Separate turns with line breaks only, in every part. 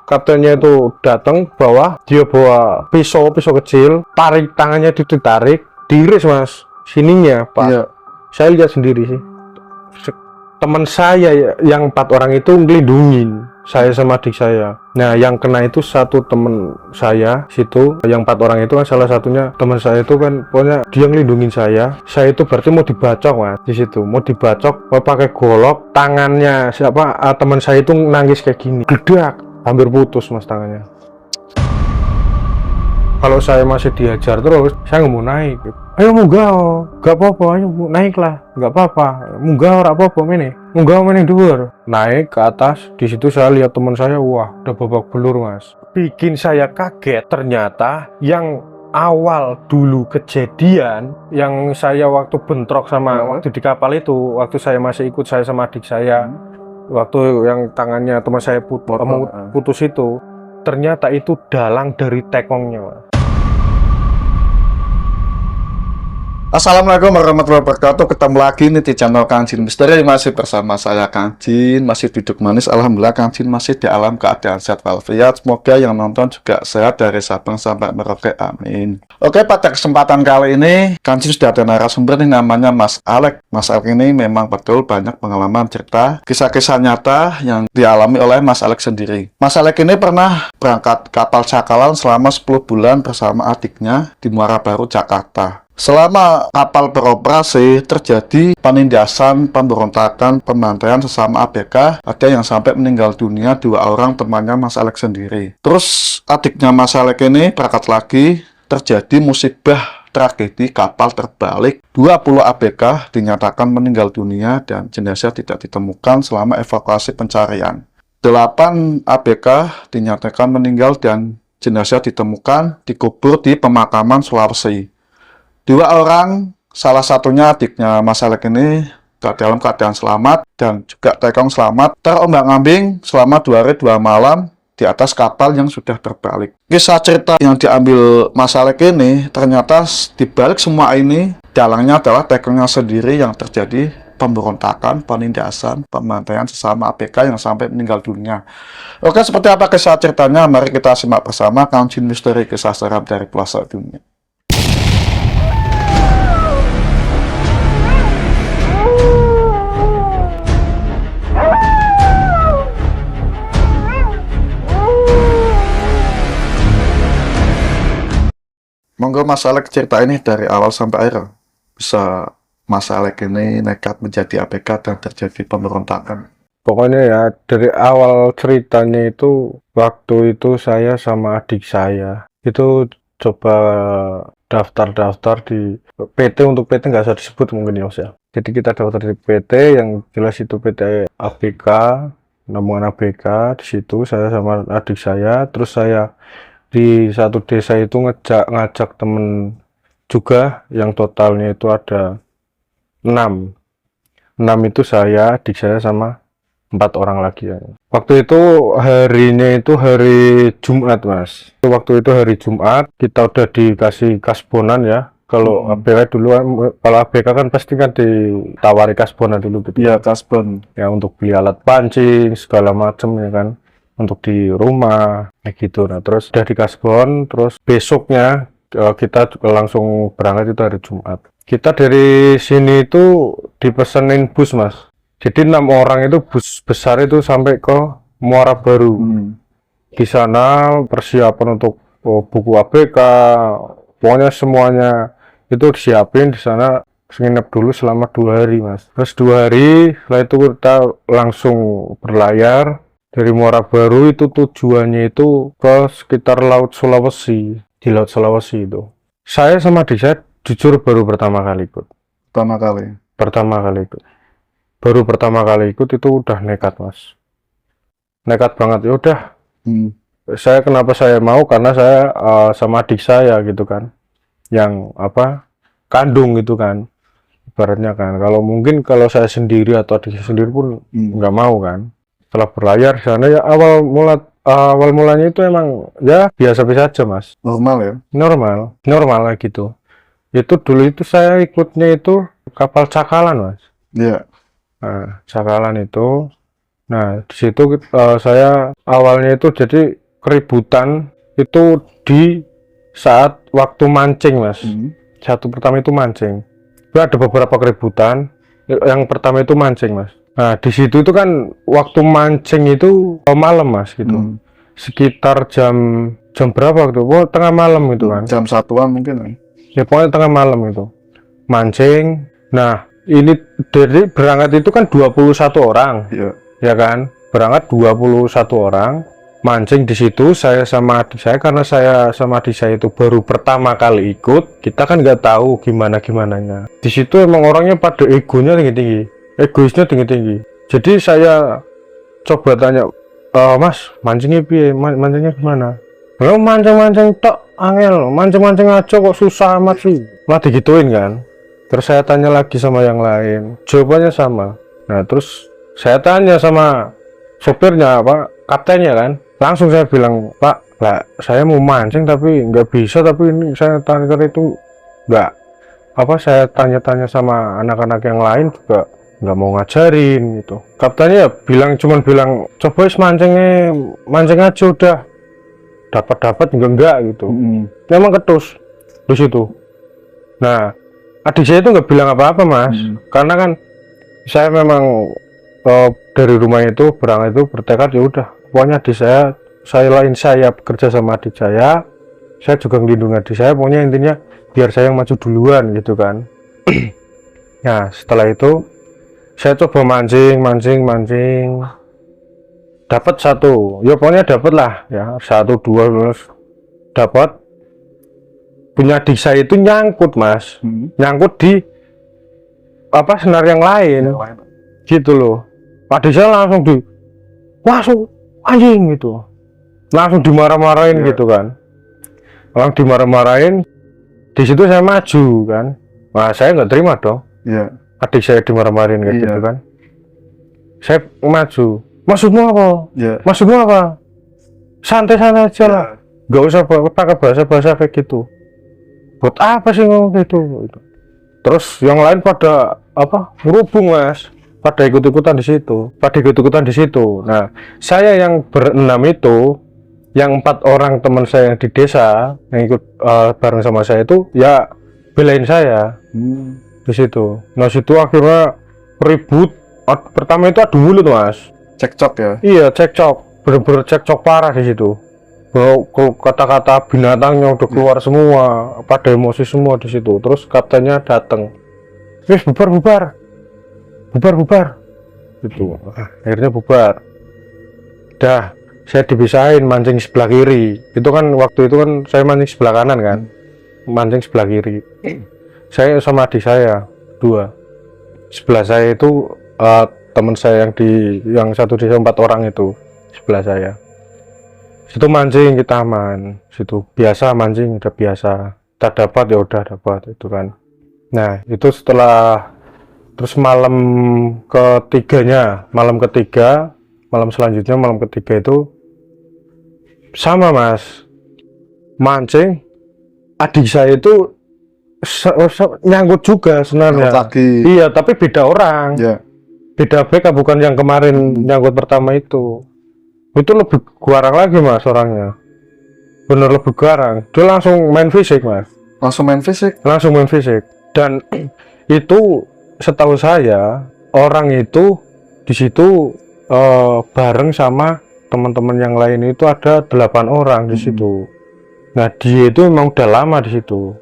kaptennya itu datang bawah, dia bawa pisau kecil, tarik tangannya ditarik, diiris mas, sininya pak.
Iya.
Saya lihat sendiri sih. Teman saya yang 4 orang itu ngelindungin saya sama adik saya. Nah, yang kena itu satu teman saya situ, yang 4 orang itu kan salah satunya teman saya itu kan pokoknya dia ngelindungin saya. Saya itu berarti mau dibacok mas di situ, mau dibacok, mau pakai golok, tangannya siapa teman saya itu nangis kayak gini, gledak, hampir putus mas tangannya. Kalau saya masih diajar terus, saya nggak mau naik. Ayo munggah, gak apa-apa, ayo naiklah, nggak apa-apa, munggah ora apa-apa mene, munggah mene dhuwur. Naik ke atas, di situ saya lihat teman saya, wah, udah babak belur mas. Bikin saya kaget, ternyata yang awal dulu kejadian, yang saya waktu bentrok sama waktu di kapal itu, waktu saya masih ikut saya sama adik saya, waktu yang tangannya teman saya putus itu, ternyata itu dalang dari tekongnya mas.
Assalamualaikum warahmatullahi wabarakatuh. Ketemu lagi nih di channel Kang Jin Misteri. Masih bersama saya Kang Jin, masih duduk manis. Alhamdulillah Kang Jin masih di alam keadaan sehat walafiat. Semoga yang nonton juga sehat dari Sabang sampai Merauke, amin. Oke, pada kesempatan kali ini Kang Jin sudah ada narasumber nih, namanya Mas Alek. Mas Alek ini memang betul banyak pengalaman cerita, kisah-kisah nyata yang dialami oleh Mas Alek sendiri. Mas Alek ini pernah berangkat kapal cakalan selama 10 bulan bersama adiknya di Muara Baru, Jakarta. Selama kapal beroperasi, terjadi penindasan, pemberontakan, pembantaian sesama ABK. Ada yang sampai meninggal dunia, 2 orang temannya Mas Alek sendiri. Terus adiknya Mas Alek ini berangkat lagi, terjadi musibah tragedi kapal terbalik. 20 ABK dinyatakan meninggal dunia dan jenazah tidak ditemukan selama evakuasi pencarian. 8 ABK dinyatakan meninggal dan jenazah ditemukan dikubur di pemakaman Sulawesi. 2 orang, salah satunya adiknya Mas Alek ini dalam keadaan selamat dan juga tekong selamat, terombang-ambing selama 2 hari 2 malam di atas kapal yang sudah terbalik. Kisah cerita yang diambil Mas Alek ini ternyata dibalik semua ini dalangnya adalah tekongnya sendiri yang terjadi pemberontakan, penindasan, pembantaian sesama ABK yang sampai meninggal dunia. Oke, seperti apa kisah ceritanya? Mari kita simak bersama Kang Jin Misteri, kisah seram dari pelosok dunia. Monggo Mas Alek cerita ini dari awal sampai akhir. Bisa Mas Alek ini nekat menjadi ABK dan terjadi pemberontakan.
Pokoknya ya dari awal ceritanya itu, waktu itu saya sama adik saya itu coba daftar di PT. Untuk PT nggak usah disebut mungkin ya mas ya. Jadi kita daftar di PT yang jelas itu PT ABK, namungan ABK. Di situ saya sama adik saya, terus saya di satu desa itu ngajak temen juga yang totalnya itu ada 6 itu saya, adik saya sama 4 orang lagi ya. Waktu itu harinya itu hari Jumat mas. Waktu itu hari Jumat kita udah dikasih kasbonan ya. Kalau ABK dulu, kalau ABK kan pasti kan ditawari kasbonan dulu gitu.
Iya, kasbon.
Ya untuk beli alat pancing segala macem ya kan, untuk di rumah kayak gitu. Nah terus udah di kasbon, terus besoknya kita langsung berangkat itu hari Jumat. Kita dari sini itu dipesenin bus mas. Jadi 6 orang itu bus besar itu sampai ke Muara Baru. Di sana persiapan untuk buku ABK, pokoknya semuanya itu disiapin di sana. Nginep dulu selama 2 hari mas. Terus 2 hari setelah itu kita langsung berlayar. Dari Muara Baru itu tujuannya itu ke sekitar Laut Sulawesi, di Laut Sulawesi itu. Saya sama adik saya jujur baru pertama kali ikut.
Pertama kali
ikut. Baru pertama kali ikut itu udah nekat mas. Nekat banget ya udah. Saya kenapa saya mau, karena saya sama adik saya gitu kan. Yang kandung gitu kan. Ibaratnya kan. Kalau mungkin kalau saya sendiri atau adik saya sendiri pun nggak mau kan. Setelah berlayar di sana ya awal mulanya itu emang ya biasa-biasa aja mas.
Normal ya?
Normal lah gitu. Itu dulu itu saya ikutnya itu kapal cakalan mas.
Iya.
Nah, cakalan itu Nah, di situ saya awalnya itu jadi keributan itu di saat waktu mancing, Mas. Satu pertama itu mancing. Itu ada beberapa keributan. Yang pertama itu mancing, Mas. Nah, di situ itu kan waktu mancing itu malam, Mas, gitu. Sekitar jam berapa waktu? Oh, tengah malam gitu kan.
Jam 1-an mungkin.
Ya pokoknya tengah malam itu. Mancing. Nah, ini dari berangkat itu kan 21 orang.
Iya.
Ya kan, berangkat 21 orang, mancing di situ saya sama adik saya, karena saya sama adik saya itu baru pertama kali ikut, kita kan nggak tahu gimananya. Di situ emang orangnya pada egonya tinggi-tinggi, egoisnya tinggi-tinggi. Jadi saya coba tanya, Mas, mancingnya piye? Mancingnya gimana? Lo mancing-mancing tok angel, mancing-mancing aja kok susah amat sih. Malah digituin kan. Terus saya tanya lagi sama yang lain, jawabannya sama. Nah, terus saya tanya sama sopirnya, kaptennya kan, langsung saya bilang, Pak, lah saya mau mancing tapi nggak bisa, tapi ini saya tanker itu nggak, saya tanya-tanya sama anak-anak yang lain juga nggak mau ngajarin gitu. Kaptennya cuman bilang, coba mancing aja udah, dapat enggak gitu. Memang ketus di situ. Nah, adik saya itu nggak bilang apa-apa, Mas, karena kan saya memang dari rumah itu berangkat itu bertekad ya udah, pokoknya adik saya bekerja sama adik saya juga melindungi adik saya, pokoknya intinya biar saya yang maju duluan gitu kan. Nah, setelah itu saya coba mancing, dapat satu, ya pokoknya dapat lah ya, 1, 2 dapat. Punya adik saya itu nyangkut, Mas, nyangkut di senar yang lain gitu loh. Adik saya langsung masuk anjing gitu, langsung dimarah-marahin gitu kan, langsung dimarah-marahin. Di situ saya maju kan, nah saya nggak terima dong, adik saya dimarah-marahin kayak gitu kan. Saya maju, maksudmu apa? Santai-santai aja lah, nggak usah pakai bahasa kayak gitu. Buat apa sih ngomong gitu? Terus yang lain pada ngerubung, Mas, pada ikut-ikutan di situ. Nah, saya yang berenam itu, yang 4 orang teman saya yang di desa yang ikut bareng sama saya itu ya belain saya di situ. Nah, situ akhirnya ribut. Pertama itu adu mulut, Mas.
Cekcok ya?
Iya, cekcok, bener-bener cekcok parah di situ. Kata-kata binatangnya udah keluar semua, pada emosi semua di situ. Terus kaptennya datang, wis bubar gitu. Akhirnya bubar. Dah, saya dipisahin mancing sebelah kiri. Itu kan waktu itu kan saya mancing sebelah kanan kan, mancing sebelah kiri. Saya sama adik saya 2. Sebelah saya itu teman saya yang satu desa 4 orang itu sebelah saya. Situ mancing kita aman, situ biasa mancing udah biasa, tak dapat ya udah dapat itu kan. Nah, itu setelah terus malam ketiga, malam ketiga itu sama, Mas, mancing. Adik saya itu nyangkut juga sebenarnya. Iya, tapi beda orang, beda BK, bukan yang kemarin nyangkut pertama itu lebih garang lagi, Mas, orangnya bener lebih garang. Dia langsung main fisik, Mas, langsung main fisik. Dan itu setahu saya orang itu di situ bareng sama teman-teman yang lain itu ada 8 orang di situ. Nah, dia itu memang udah lama di situ,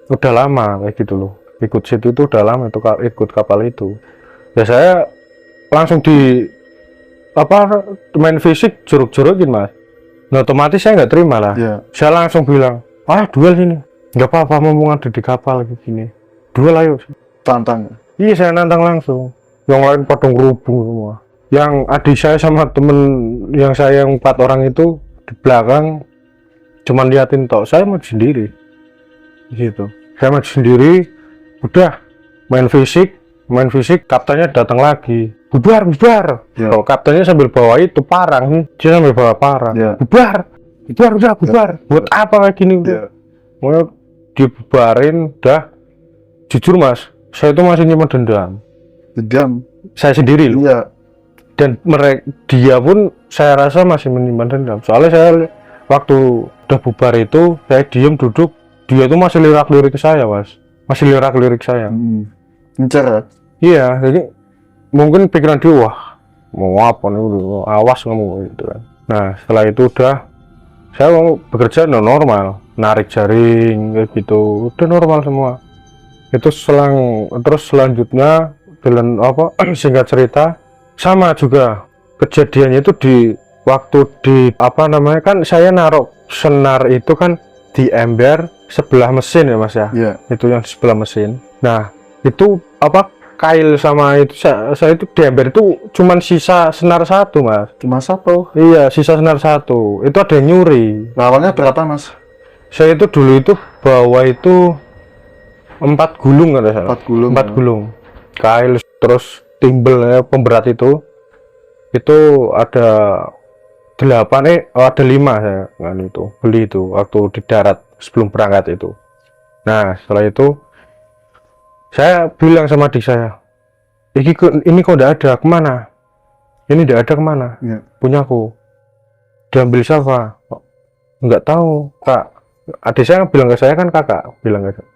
udah lama kayak gitu loh, ikut situ itu udah lama, itu ikut kapal itu. Ya saya langsung main fisik jorok-jorokin, Mas. Nah, otomatis saya nggak terima lah. Saya langsung bilang, duel sini, nggak apa-apa, mumpung ada di kapal gini, duel ayo,
tantang.
Iya, saya nantang langsung. Yang lain pada ngerubung semua. Yang adik saya sama temen yang saya yang 4 orang itu di belakang cuman liatin tok. Saya maju sendiri gitu. Saya maju sendiri, udah main fisik. Kaptennya datang lagi, bubar. Oh, kaptennya sambil bawa itu parang, dia sambil bawa parang. Bubar udah bubar. Buat apa kayak gini udah? Mau dibubarin udah. Jujur, Mas, saya itu masih nyimpen dendam. Saya sendiri loh. Dan dia pun saya rasa masih menyimpan dendam. Soalnya saya waktu udah bubar itu saya diem duduk, dia tuh masih lirak-lirik saya, Mas. Masih lirak-lirik saya.
Ngejar ya?
Iya, jadi mungkin pikiran dia, wah mau apa nih, awas kamu gitu kan. Nah setelah itu udah saya mau bekerja normal, narik jaring kayak gitu, udah normal semua. Itu terus selanjutnya dengan apa singkat cerita sama juga kejadiannya itu di waktu di apa namanya, kan saya naruh senar itu kan di ember sebelah mesin ya Mas ya.
Iya.
Itu yang di sebelah mesin. Nah itu apa kail sama itu saya itu di ember itu cuman sisa senar satu Mas.
Cuma satu.
Iya, sisa senar satu. Itu ada yang nyuri.
Lawannya berapa Mas?
Saya itu dulu itu bawa itu 4 gulung ada salah.
4 gulung.
4 gulung. Kail terus timbel pemberat itu ada 8 ada 5 saya kan itu beli itu waktu di darat sebelum berangkat itu. Nah setelah itu saya bilang sama adik saya, ini kok udah ada, kemana? Ini udah ada kemana?
Iya.
Punyaku. Diambil siapa? Nggak tahu kak. Adik saya bilang ke saya, kan kakak bilang ke saya,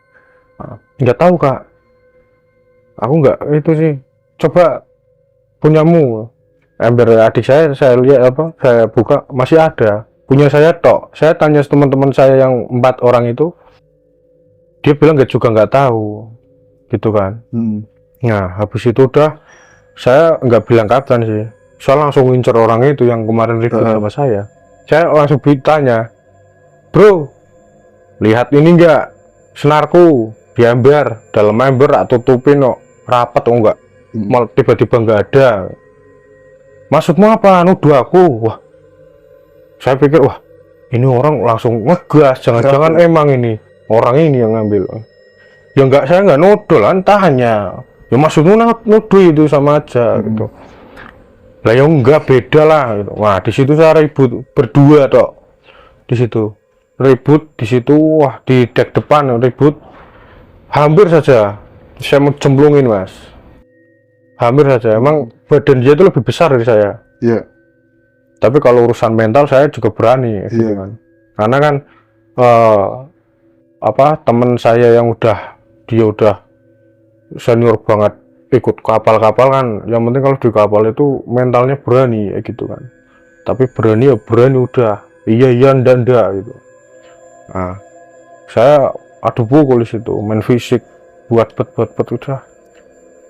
nggak tahu kak, aku nggak itu sih, coba punyamu. Ember adik saya lihat apa, saya buka masih ada, punya saya tok. Saya tanya teman-teman saya yang 4 orang itu, dia bilang nggak tahu gitu kan. Nah habis itu udah saya nggak bilang kapten sih, saya langsung ngincer orang itu yang kemarin ribut sama saya langsung tanya, bro lihat ini enggak senarku di ember, dalam ember atau tutupin no rapat atau enggak, malah tiba-tiba nggak ada. Maksudmu apa? Nuduh aku? Wah, saya pikir wah ini orang langsung ngegas, jangan-jangan emang ini orang ini yang ngambil. Ya enggak, saya nggak nuduh lah, tanya ya maksudmu nuduh itu sama aja gitu. Lah ya enggak, beda lah gitu. Wah di situ saya ribut berdua tok, di situ ribut, di situ wah di dek depan ribut, hampir saja saya mau cemplungin Mas, hampir saja. Emang badan dia itu lebih besar dari saya.
Iya.
Tapi kalau urusan mental saya juga berani gitu kan. Karena kan apa teman saya yang dia udah senior banget ikut kapal-kapal kan, yang penting kalau di kapal itu mentalnya berani gitu kan. Tapi berani ya berani udah, iya ndak gitu. Nah saya adu pukul di situ, main fisik, buat udah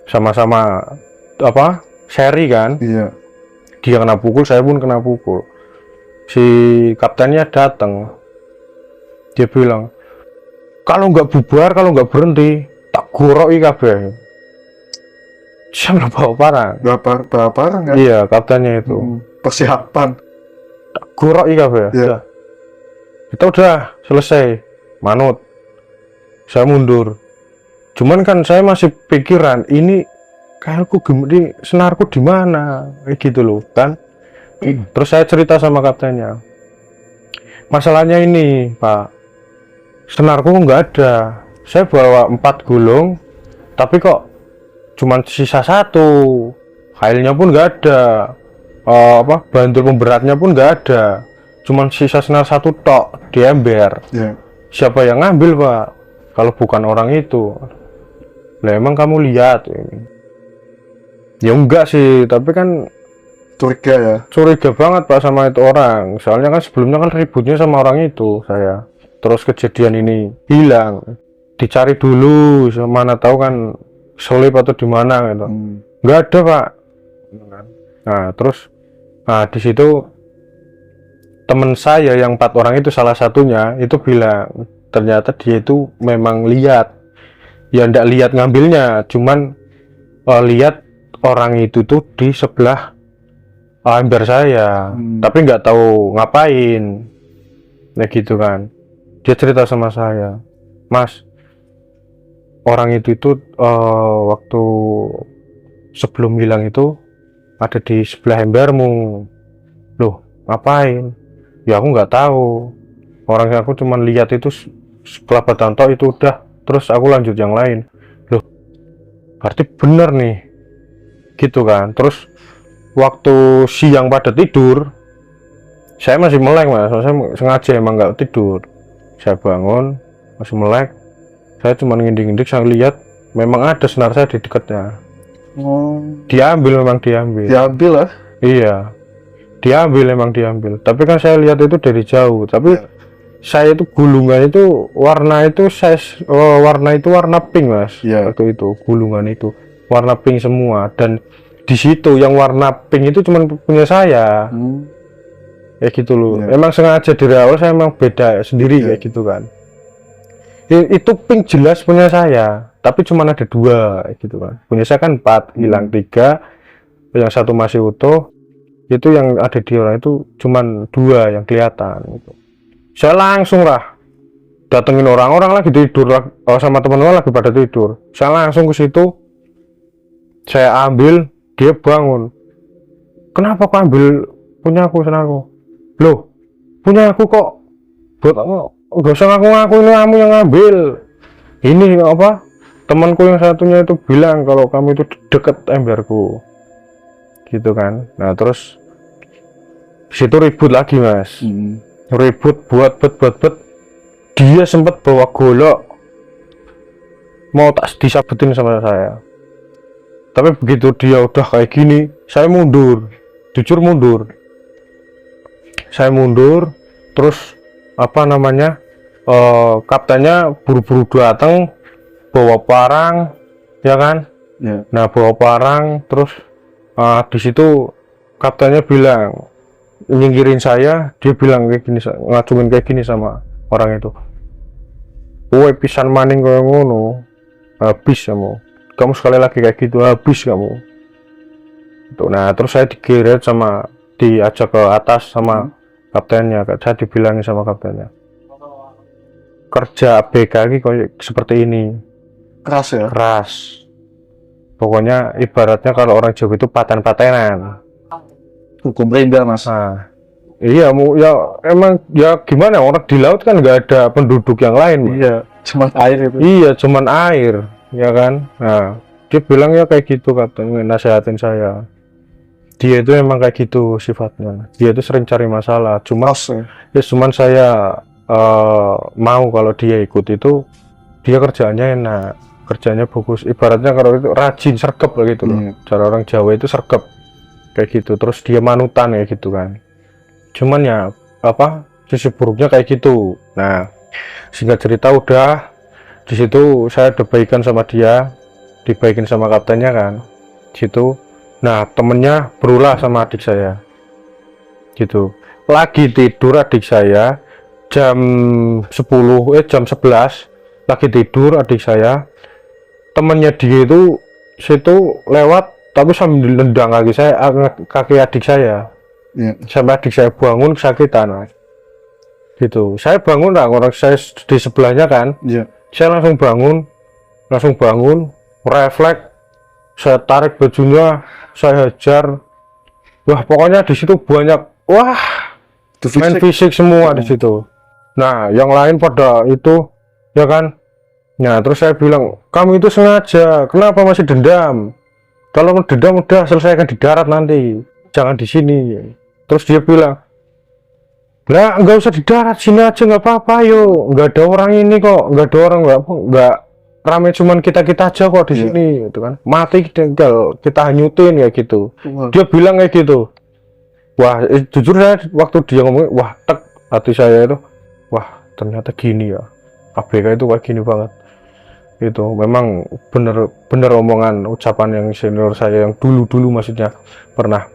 sama-sama apa seri kan.
Iya.
Dia kena pukul, saya pun kena pukul. Si kaptennya datang, dia bilang kalau nggak bubar, kalau nggak berhenti tak goroi kabeh. Saya bawa parang.
Bawa parang ya?
Iya, kaptennya itu.
Persiapan.
Tak goroi kabeh.
Iya.
Kita udah selesai, manut. Saya mundur. Cuman kan saya masih pikiran, ini kailku gimana, senarku di mana, gitu loh kan. Terus saya cerita sama kaptennya, masalahnya ini Pak, senarku nggak ada. Saya bawa 4 gulung, tapi kok cuman sisa 1, kailnya pun nggak ada, apa bantul pemberatnya pun nggak ada, cuman sisa senar 1 tok di ember. Siapa yang ngambil Pak kalau bukan orang itu? Lah emang kamu lihat ini? Ya enggak sih, tapi kan
curiga ya,
curiga banget Pak sama itu orang. Soalnya kan sebelumnya kan ributnya sama orang itu saya. Terus kejadian ini hilang, dicari dulu, mana tahu kan selip atau di mana gitu. Nggak ada Pak. Nah terus, di situ teman saya yang 4 orang itu salah satunya itu bilang ternyata dia itu memang lihat, ya ndak lihat ngambilnya, cuman lihat orang itu tuh di sebelah ember saya, tapi nggak tahu ngapain, nah gitu kan. Dia cerita sama saya, Mas, orang itu waktu sebelum hilang itu ada di sebelah embermu. Loh ngapain? Ya aku nggak tahu, orang aku cuman lihat itu setelah batanto itu udah, terus aku lanjut yang lain. Loh berarti bener nih gitu kan. Terus waktu siang pada tidur, saya masih melek mas, saya sengaja emang nggak tidur. Saya bangun masih melek, saya cuma ngindik-ngindik, saya lihat memang ada senar saya di dekatnya.
Oh,
Diambil, memang diambil.
diambil lah.
Iya, diambil, emang diambil. Tapi kan saya lihat itu dari jauh. Tapi saya itu gulungan itu warna itu warna pink mas. Waktu itu gulungan itu warna pink semua, dan di situ yang warna pink itu cuma punya saya. Kayak gitu loh. Emang sengaja dari awal saya emang beda sendiri kayak gitu kan. Itu pink jelas punya saya, tapi cuma ada 2 gitu kan. Punya saya kan 4, hilang 3, yang 1 masih utuh. Itu yang ada di orang itu cuman 2 yang kelihatan gitu. Saya langsung lah datengin orang lagi tidur, sama teman-teman lagi pada tidur. Saya langsung ke situ, saya ambil, dia bangun. Kenapa kau ambil punya aku, senarku? Loh, punya aku kok buat nggak usah ngaku-ngaku, ini kamu yang ngambil. Ini apa, temanku yang satunya itu bilang kalau kamu itu deket emberku gitu kan. Nah terus situ ribut lagi mas. Ribut buat bet. Dia sempat bawa golok mau tak disabetin sama saya, tapi begitu dia udah kayak gini, saya mundur, jujur mundur. Saya mundur, terus apa namanya, kaptennya buru-buru datang bawa parang, ya kan. Nah bawa parang, terus di situ kaptennya bilang nyingkirin saya. Dia bilang kayak gini, ngacungin kayak gini sama orang itu, woi pisan maning kaya ngono, habis kamu sekali lagi kayak gitu habis kamu. Nah terus saya digeret sama diajak ke atas sama kaptennya. Saya dibilangin sama kaptennya, kerja ABK ini seperti ini,
Keras ya?
Keras. Pokoknya ibaratnya kalau orang Jawa itu paten-patenan.
Hukum rimba mas.
Nah, iya ya emang ya gimana, orang di laut kan nggak ada penduduk yang lain.
Iya, cuman air itu.
Iya, cuman air, ya kan. Nah, dia bilang ya kayak gitu, kapten nasehatin saya. Dia itu emang kayak gitu sifatnya. Dia itu sering cari masalah. Cuman saya mau kalau dia ikut itu, dia kerjaannya enak, kerjanya bagus. Ibaratnya kalau itu rajin, sergap gitu loh. Cara orang Jawa itu sergap kayak gitu. Terus dia manutan ya gitu kan. Cuman ya apa, sisi buruknya kayak gitu. Nah singkat cerita udah di situ saya dibaikan sama dia, dibaikin sama kaptennya kan situ. Nah temennya berulah sama adik saya gitu, lagi tidur adik saya jam 11 lagi tidur adik saya, temennya dia itu situ lewat tapi sambil nendang kaki adik saya. Sampai adik saya bangun kesakitan gitu. Saya bangun lah, orang saya di sebelahnya kan. Saya langsung bangun, refleks, saya tarik bajunya, saya hajar. Wah pokoknya di situ banyak, wah main fisik semua di situ. Nah yang lain pada itu ya kan. Nah terus saya bilang, kamu itu sengaja, kenapa masih dendam? Kalau dendam udah selesaikan di darat nanti, jangan di sini. Terus dia bilang, lah nggak usah di darat, sini aja nggak apa-apa, yuk nggak ada orang ini kok, nggak ada orang, nggak rame, cuman kita aja kok di sini gitu kan, mati tinggal kita hanyutin ya gitu. Dia bilang kayak gitu. Wah jujur saya waktu dia ngomong, wah tek hati saya itu, wah ternyata gini ya, ABK itu kayak gini banget. Itu memang bener omongan ucapan yang senior saya yang dulu maksudnya pernah.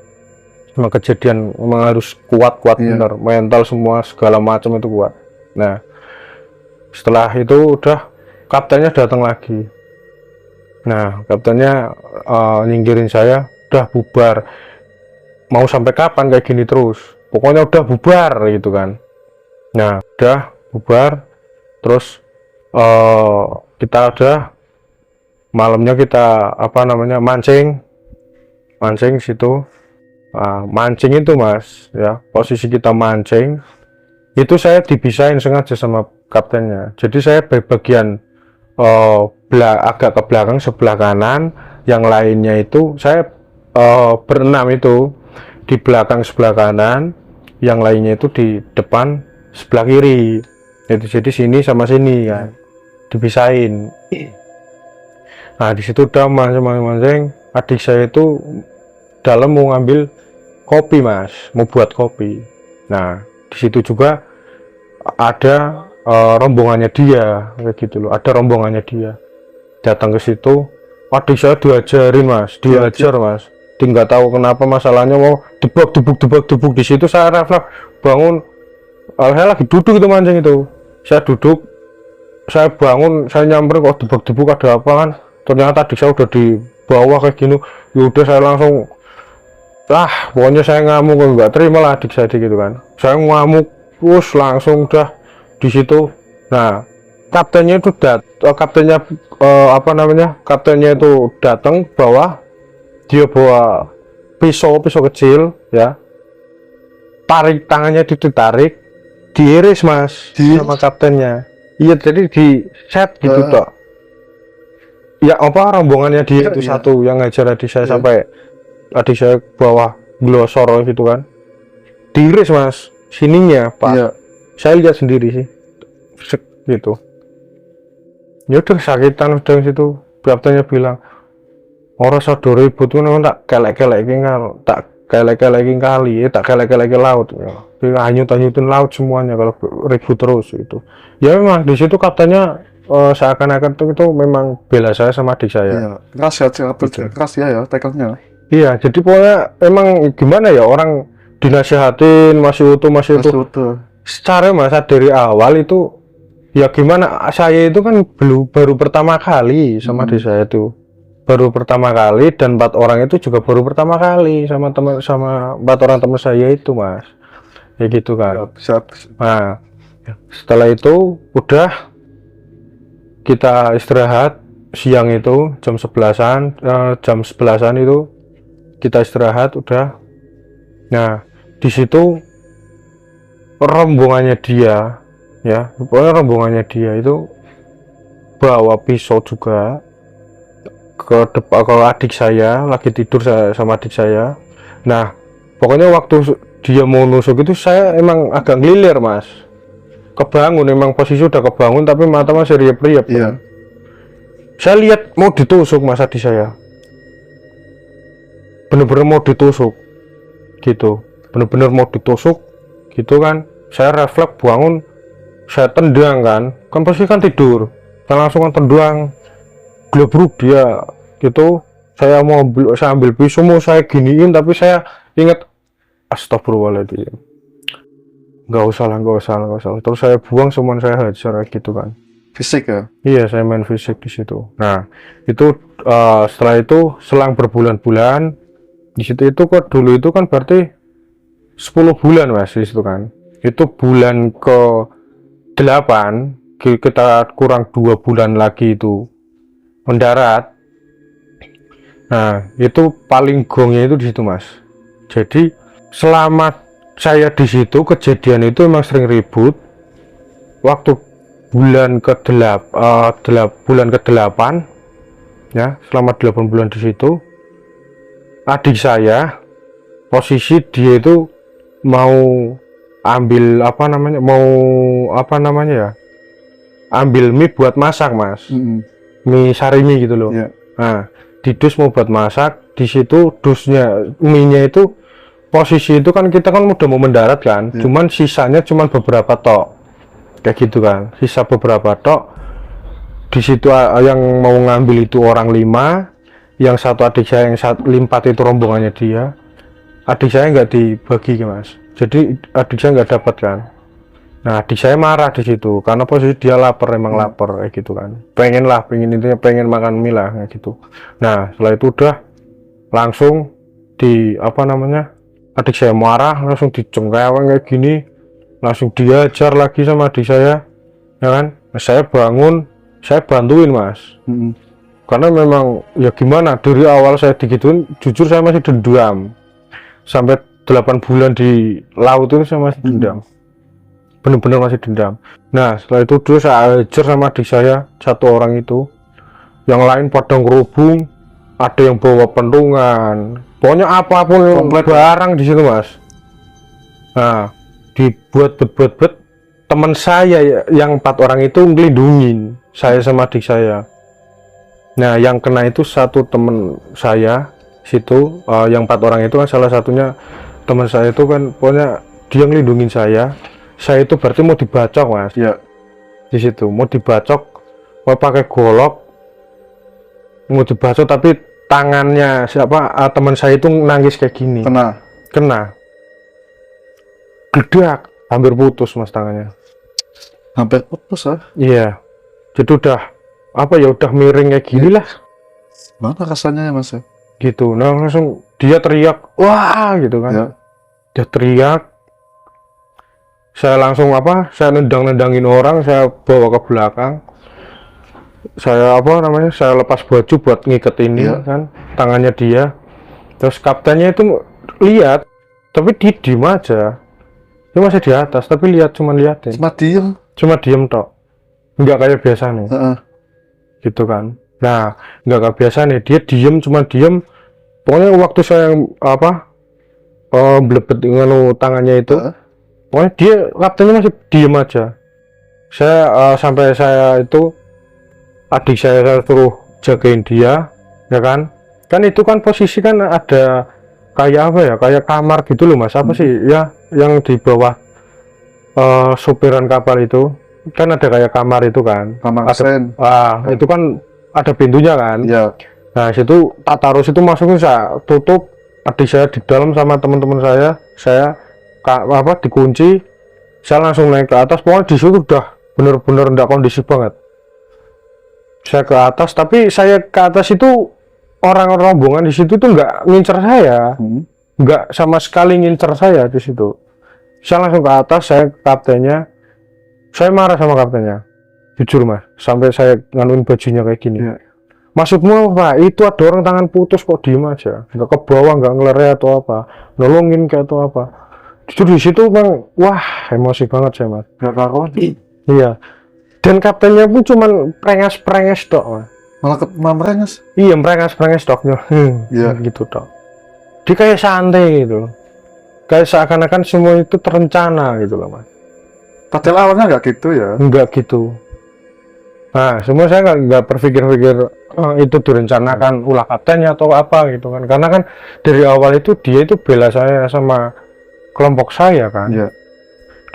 Memang kejadian memang harus kuat bener, mental semua segala macam itu kuat. Nah setelah itu udah kaptennya datang lagi. Nah kaptennya nyingkirin saya, udah bubar, mau sampai kapan kayak gini terus, pokoknya udah bubar gitu kan. Nah udah bubar terus kita udah malamnya kita apa namanya mancing situ. Mancing itu mas ya, posisi kita mancing itu saya dipisahin sengaja sama kaptennya. Jadi saya bagian agak ke belakang sebelah kanan, yang lainnya itu saya berenam itu di belakang sebelah kanan, yang lainnya itu di depan sebelah kiri. Itu jadi sini sama sini kan dipisahin. Nah di situ udah masing-masing adik saya itu dalam mau ngambil kopi mas, mau buat kopi. Nah di situ juga ada rombongannya dia kayak gitu loh, ada rombongannya dia datang ke situ. Adik saya diajarin mas, diajar mas, nggak tahu kenapa masalahnya mau debak di situ. Saya refleks bangun, saya lagi duduk itu mancing itu, saya duduk, saya bangun, saya nyamperin kok debak ada apa kan, ternyata adik saya udah di bawah kayak gini. Yaudah saya langsung pokoknya saya ngamuk, nggak terima lah adik saya gitu kan, saya ngamuk terus langsung udah di situ. Nah kaptennya itu kaptennya itu datang bawa, dia bawa pisau kecil ya, tarik tangannya, ditarik, diiris mas sama kaptennya. Iya jadi di set gitu toh ya, apa rombongannya dia itu satu yang ngajar adik saya sampai adik saya bawah glosor gitu kan, diiris mas sininya pak. Saya lihat sendiri sih gitu. Ya udah sakitan udah situ. Kaptennya bilang orang sadar ribut tuh tak kelek-kelekin kali, tak kelek-kelekin laut. Hanyut-hanyutin laut semuanya kalau ribut terus itu. Ya memang di situ kaptennya seakan-akan itu memang bela saya sama adik saya.
Keras ya, keras ya tekelnya.
Iya, jadi pokoknya emang gimana ya, orang dinasihatin masih utuh. Secara masa dari awal itu ya gimana, saya itu kan baru pertama kali sama adik saya itu. Baru pertama kali, dan 4 orang itu juga baru pertama kali sama 4 orang teman saya itu mas. Ya gitu kan. Nah, setelah itu udah kita istirahat siang itu jam 11-an itu kita istirahat udah. Nah di situ rombongannya dia ya, pokoknya rombongannya dia itu bawa pisau juga ke depan, kalau adik saya lagi tidur sama adik saya. Nah pokoknya waktu dia mau nusuk itu saya emang agak ngelilir mas, kebangun, emang posisi udah kebangun tapi mata masih riap-riap. Saya lihat mau ditusuk mas, adik saya bener-bener mau ditusuk gitu, bener-bener mau ditusuk gitu kan. Saya refleks bangun, saya tendang kan posisi kan tidur, saya langsung tendang, glebruk dia gitu. Saya ambil pisau mau saya giniin, tapi saya ingat astagfirullahaladzim, nggak usah lah. Terus saya buang, semua saya hajar gitu kan.
Fisik ya?
Iya, saya main fisik di situ. Nah itu setelah itu selang berbulan-bulan di situ, itu kok dulu itu kan berarti 10 bulan mas di situ kan. Itu bulan ke-8, kita kurang 2 bulan lagi itu mendarat. Nah itu paling gongnya itu di situ mas. Jadi selama saya di situ kejadian itu emang sering ribut. Waktu bulan ke-8 ya, selama 8 bulan di situ adik saya posisi dia itu mau ambil ambil mie buat masak mas. Mie sarimi gitu loh. Nah di dus mau buat masak, di situ dusnya mie-nya itu posisi itu kan kita kan udah mau mendarat kan, cuman sisanya cuman beberapa tok kayak gitu kan, sisa beberapa tok. Di situ yang mau ngambil itu orang 5, yang satu adik saya, yang 4 itu rombongannya dia. Adik saya nggak dibagi mas, jadi adik saya nggak dapat kan. Nah adik saya marah di situ karena posisi dia lapar, emang lapar kayak gitu kan, pengen makan mie lah kayak gitu. Nah setelah itu udah langsung adik saya marah, langsung dicengkeweng kayak gini, langsung diajar lagi sama adik saya ya kan. Nah, saya bangun, saya bantuin mas. Karena memang ya gimana, dari awal saya digituin, jujur saya masih dendam. Sampai 8 bulan di laut itu saya masih dendam, bener-bener masih dendam. Nah setelah itu dulu saya ajar sama adik saya 1 orang itu, yang lain pada ngerubung ada yang bawa pentungan, pokoknya apapun
Komplit.
barang di situ mas. Nah, dibuat bet teman saya yang 4 orang itu ngelindungin saya sama adik saya. Nah, yang kena itu satu teman saya situ, yang 4 orang itu kan salah satunya teman saya itu kan, pokoknya dia ngelindungin saya itu berarti mau dibacok mas.
Ya.
Di situ mau dibacok, mau pakai golok, mau dibacok, tapi tangannya siapa, teman saya itu nangis kayak gini, kena gledak, hampir putus mas tangannya.
Hampir putus ah.
Iya, jadi udah apa ya, udah miring kayak gini lah
Mana rasanya ya mas ya?
gitu. Nah langsung dia teriak wah gitu kan.
Ya.
Dia teriak, saya langsung apa, saya nendangin orang, saya bawa ke belakang, saya apa namanya, saya lepas baju buat ngiket ini
Ya.
kan tangannya dia. Terus kaptennya itu lihat tapi dia diem aja, dia masih di atas tapi lihat, cuma liatin,
Cuma diem.
tok, nggak kayak biasa nih
Heeh.
gitu kan. Nah, nggak kayak biasa nih, dia diem, cuma diem. Pokoknya waktu saya apa, blebet nganu tangannya itu,
Heeh.
pokoknya dia kaptennya masih diem aja. Saya sampai saya itu adik saya suruh jagain dia, ya kan itu kan posisi kan ada kayak apa ya, kayak kamar gitu loh mas, apa sih ya yang di bawah sopiran kapal itu kan ada kayak kamar itu kan,
Kamar sen.
itu kan ada pintunya kan.
Ya.
Nah situ tak taruh situ, masukin, saya tutup, adik saya di dalam sama teman-teman saya apa dikunci, saya langsung naik ke atas. Pokoknya di situ udah bener-bener nggak kondisi banget. Saya ke atas, tapi saya ke atas itu orang-orang rombongan di situ tuh nggak ngincer saya, nggak sama sekali ngincer saya di situ. Saya langsung ke atas, saya ke kaptennya, saya marah sama kaptennya, jujur mas, sampai saya nganuin bajunya kayak gini.
Ya.
Maksudmu apa? Itu ada orang tangan putus kok diem aja, nggak ke bawah, nggak ngelerai atau apa, nolongin kayak atau apa. Justru di situ bang, wah emosi banget saya mas.
Gak karuan.
Iya. Dan kaptennya pun cuman prengas tok mas.
Malah merenges.
Iya, prengas toknya.
Iya.
Gitu tok. Dia kayak santai gitu. Kayak seakan-akan semua itu terencana gitu loh mas.
Padahal awalnya nggak gitu ya.
Enggak gitu. Nah, semua saya nggak berpikir-pikir itu direncanakan ulah kaptennya atau apa gitu kan. Karena kan dari awal itu dia itu bela saya sama kelompok saya kan.
Iya.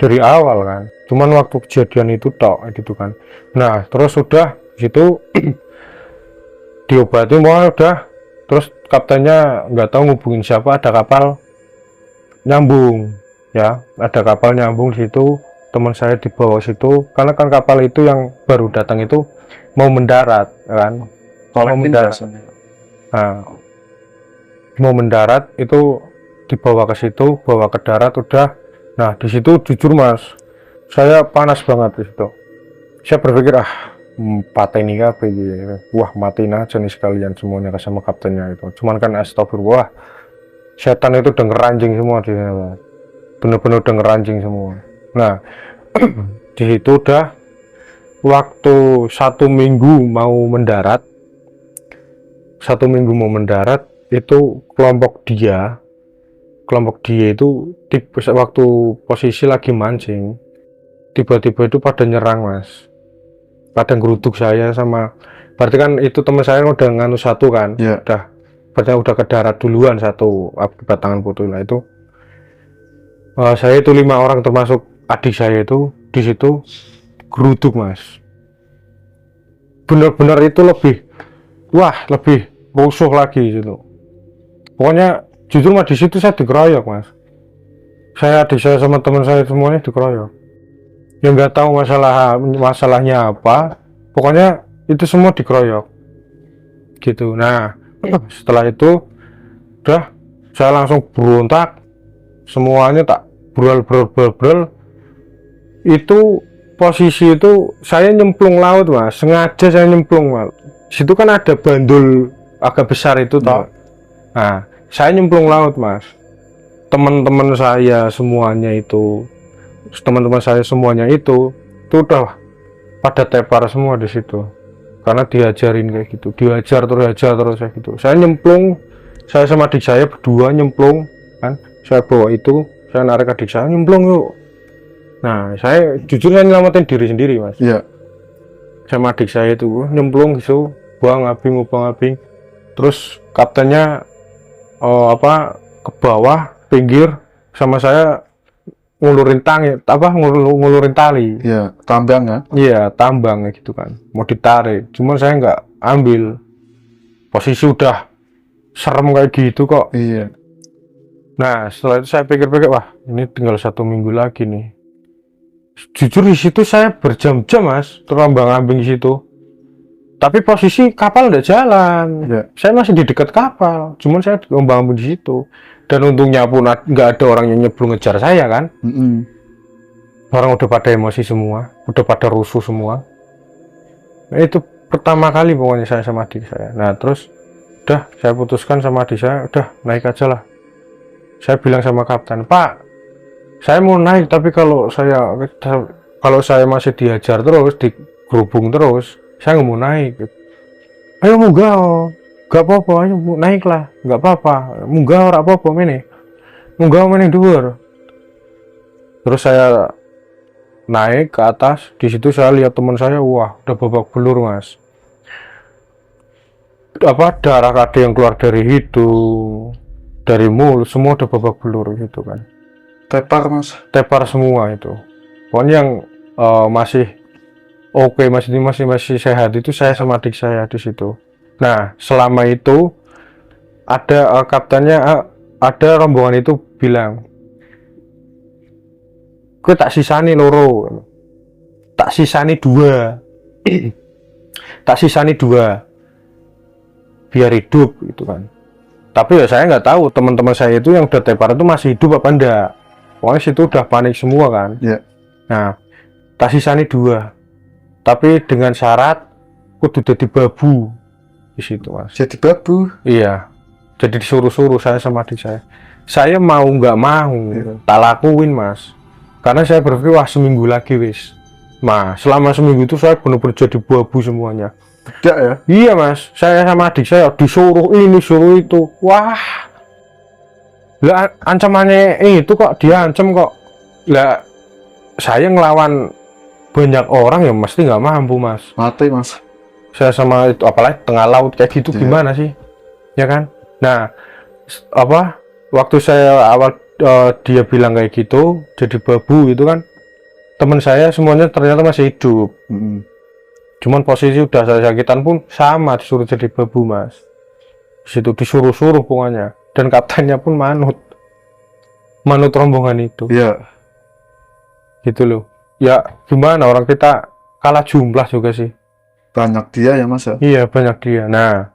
Dari awal kan. Cuman waktu kejadian itu tok gitu kan. Nah, terus udah situ diobati mau udah. Terus kaptennya nggak tahu ngubungin siapa, ada kapal nyambung ya, ada kapal nyambung di situ. Teman saya di bawah situ, karena kan kapal itu yang baru datang itu mau mendarat kan, mau mendarat. Nah, mau mendarat itu dibawa ke situ, bawa ke darat udah. Nah di situ jujur mas, saya panas banget di situ. Saya berpikir pateni kabeh iki, wah matiin aja nih sekalian semuanya sama kaptennya itu. Cuman kan astagfirullah, setan itu denger anjing semua di sana, bener-bener denger anjing semua. Nah di situ udah waktu 1 minggu mau mendarat, itu kelompok dia itu waktu posisi lagi mancing, tiba-tiba itu pada nyerang mas, pada ngeruduk saya sama, berarti kan itu teman saya udah nganu satu kan.
Yeah.
udah ke darat duluan satu akibat tangan putus. Lah itu saya itu 5 orang termasuk adik saya itu di situ geruduk mas, bener-bener itu lebih rusuh lagi gitu. Pokoknya jujur mas, di situ saya dikeroyok mas, adik saya sama teman saya semuanya dikeroyok. Ya nggak tahu masalahnya apa, pokoknya itu semua dikeroyok gitu. Nah setelah itu udah saya langsung berontak, semuanya tak brol. Itu posisi itu saya nyemplung laut mas, sengaja saya nyemplung mas. Situ kan ada bandul agak besar itu toh. Nah saya nyemplung laut mas, teman-teman saya semuanya itu udah pada tepar semua di situ karena diajarin kayak gitu, diajar terus kayak gitu. Saya nyemplung, saya sama adik saya berdua nyemplung kan, saya bawa itu, saya narik adik saya nyemplung yuk. Nah saya jujur saya nyelamatin diri sendiri mas.
Iya.
Sama adik saya itu nyemplung gitu, buang ngabing, terus kaptennya ke bawah pinggir, sama saya ngulurin ngulurin tali.
Iya, tambang ya.
Iya, tambang gitu kan, mau ditarik, cuman saya nggak ambil, posisi udah serem kayak gitu kok.
Iya.
Nah setelah itu saya pikir-pikir, wah ini tinggal 1 minggu lagi nih. Jujur di situ saya berjam-jam mas terombang-ambing di situ, tapi posisi kapal udah jalan.
Iya.
Saya masih di dekat kapal, cuman saya terombang-ambing di situ, dan untungnya pun nggak ada orang yang nyebrang ngejar saya kan. Orang udah pada emosi semua, udah pada rusuh semua. Nah, itu pertama kali pokoknya saya sama adik saya. Nah terus udah saya putuskan sama adik saya, udah naik aja lah. Saya bilang sama kapten, Pak, saya mau naik, tapi kalau saya masih diajar terus, digerubung terus, saya nggak mau naik. Ayo munggah, nggak apa-apa, ayo naiklah, nggak apa-apa, munggah ora apa-apa munggah dhuwur. Terus saya naik ke atas, di situ saya lihat teman saya, wah udah babak belur mas. Darah ada yang keluar dari hidung, dari mulut, semua udah babak belur gitu kan.
Tepar mas.
Tepar semua itu. Pokoknya yang masih oke, masih sehat itu saya sama adik saya di situ. Nah selama itu ada kaptennya, ada rombongan itu bilang, gue tak sisani loro, tak sisani 2 tak sisani 2 biar hidup gitu kan. Tapi ya saya nggak tahu teman-teman saya itu yang udah tepar itu masih hidup apa enggak. Pokoknya situ udah panik semua kan.
Iya.
Nah tak sisani 2, tapi dengan syarat kudu jadi babu di situ mas.
Jadi babu.
Iya, jadi disuruh-suruh saya sama adik saya mau nggak mau tak lakuin mas, karena saya berpikir wah seminggu lagi wis. Nah selama seminggu itu saya benar-benar jadi babu semuanya.
Tidak ya?
Iya mas, saya sama adik saya disuruh ini suruh itu, wah lah ancamannya itu kok diancam kok. Lah saya ngelawan banyak orang ya mesti nggak mampu mas.
Mati mas.
Saya sama itu apalagi tengah laut kayak gitu gimana sih, ya kan? Nah waktu saya awal dia bilang kayak gitu jadi babu itu kan, teman saya semuanya ternyata masih hidup. Cuman posisi udah saya sakitan pun sama disuruh jadi babu mas. Situ disuruh-suruh pokoknya, dan kaptennya pun manut rombongan itu.
Iya.
Gitu loh. Ya gimana, orang kita kalah jumlah juga sih.
Banyak dia ya mas ya?
Iya banyak dia. Nah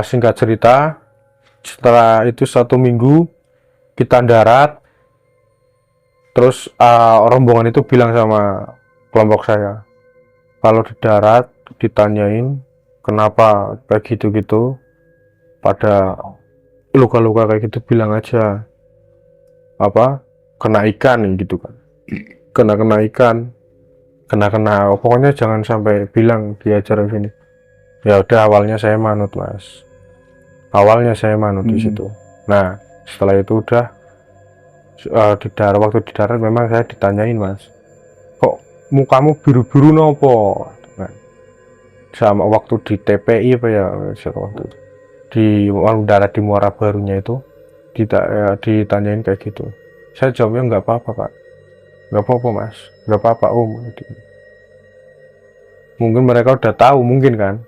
singkat cerita, setelah itu 1 minggu kita darat, terus rombongan itu bilang sama kelompok saya, kalau di darat ditanyain kenapa kayak gitu-gitu, pada luka-luka kayak gitu, bilang aja kena ikan gitu kan, kena ikan, kena pokoknya jangan sampai bilang diajar sini. Ya udah, awalnya saya manut mas, di situ. Nah setelah itu udah waktu di darat memang saya ditanyain mas, kok mukamu biru-biru nopo kan. Sama waktu di TPI apa ya, waktu di darat di Muara Barunya itu ditanyain kayak gitu. Saya jawabnya nggak apa-apa pak, nggak apa-apa mas, nggak apa-apa om gitu. Mungkin mereka udah tahu mungkin kan.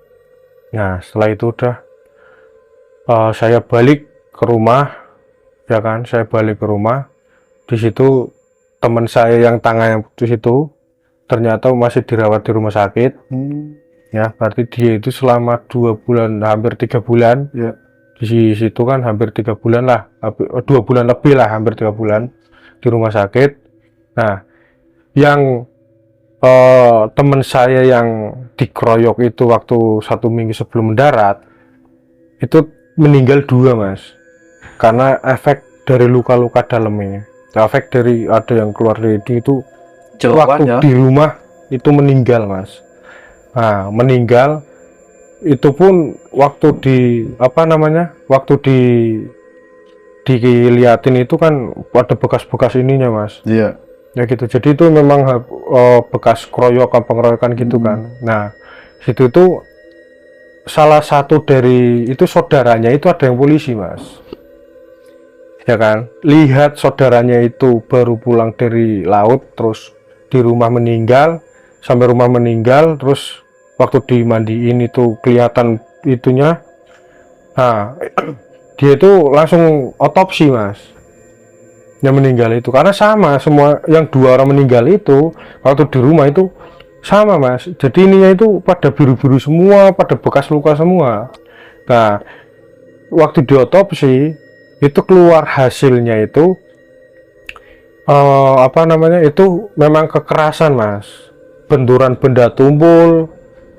Nah setelah itu udah saya balik ke rumah, ya kan, saya balik ke rumah. Di situ teman saya yang tangan yang putus itu ternyata masih dirawat di rumah sakit. Ya berarti dia itu selama 2 bulan, hampir 3 bulan
ya.
Di situ kan hampir 3 bulan lah, 2 bulan lebih lah, hampir 3 bulan di rumah sakit. Nah yang teman saya yang dikeroyok itu waktu 1 minggu sebelum mendarat itu meninggal 2 mas, karena efek dari luka-luka dalamnya, efek dari ada yang keluar dari itu waktu di rumah itu meninggal mas. Nah meninggal itu pun waktu waktu diliatin itu kan ada bekas-bekas ininya mas.
Iya.
Ya gitu, jadi itu memang bekas pengeroyokan gitu kan. Nah situ itu salah satu dari itu saudaranya itu ada yang polisi mas, ya kan, lihat saudaranya itu baru pulang dari laut terus di rumah meninggal, sampai rumah meninggal terus waktu dimandiin itu kelihatan itunya. Nah dia itu langsung otopsi mas, yang meninggal itu, karena sama semua yang 2 orang meninggal itu waktu di rumah itu sama mas, jadi ininya itu pada biru-biru semua, pada bekas luka semua. Nah waktu diotopsi itu keluar hasilnya itu itu memang kekerasan mas, benturan benda tumpul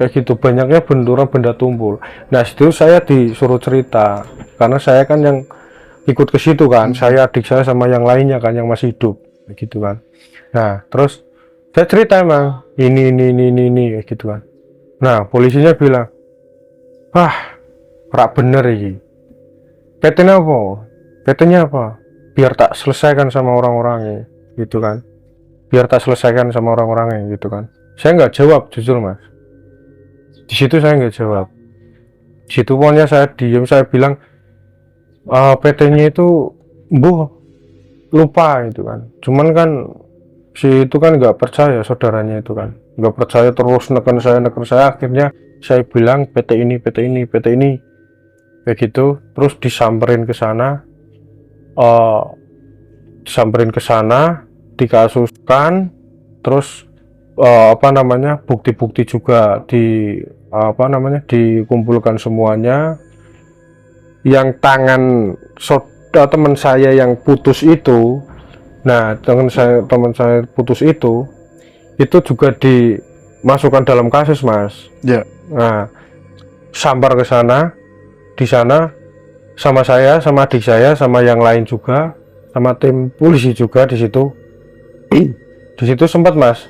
kayak gitu, banyaknya benturan benda tumpul. Nah situ saya disuruh cerita karena saya kan yang ikut ke situ kan, saya, adik saya sama yang lainnya kan yang masih hidup gitu kan. Nah terus saya cerita emang ini kayak gitu kan. Nah polisinya bilang, wah rak bener ini, PT-nya apa? PT-nya apa? Biar tak selesaikan sama orang-orangnya gitu kan, biar tak selesaikan sama orang-orangnya gitu kan. Saya nggak jawab jujur mas, di situ saya nggak jawab. Di situ pokoknya saya diam, saya bilang PT-nya itu lupa itu kan, cuman kan si itu kan nggak percaya, saudaranya itu kan nggak percaya, terus neken saya, akhirnya saya bilang PT ini kayak gitu, terus disamperin ke sana, dikasuskan, terus bukti-bukti juga dikumpulkan semuanya. Yang tangan teman saya yang putus itu, nah teman saya putus itu juga dimasukkan dalam kasus mas.
Ya.
Nah sambar ke sana, di sana sama saya, sama adik saya, sama yang lain juga, sama tim polisi juga di situ. Di situ sempat mas,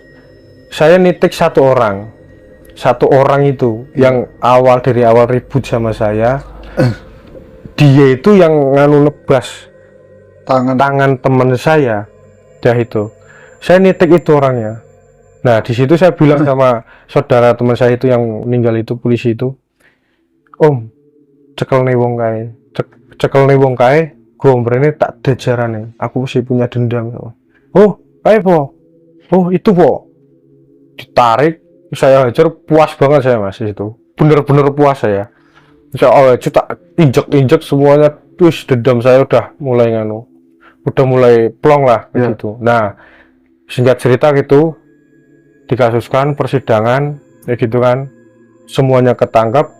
saya nitik satu orang itu yang dari awal ribut sama saya. Dia itu yang nebas tangan teman saya, dah itu saya nitik itu orangnya. Nah di situ saya bilang sama saudara teman saya itu yang meninggal itu, polisi itu, om cekel nih wong kae gombrene tak dejarane, aku masih punya dendam. Oh ayo po, oh itu po, ditarik, saya hajar, puas banget saya mas itu, bener-bener puas saya. Tak injek semuanya, terus dendam saya udah mulai plong lah gitu. Nah singkat cerita gitu, dikasuskan, persidangan kayak gitu kan, semuanya ketangkap,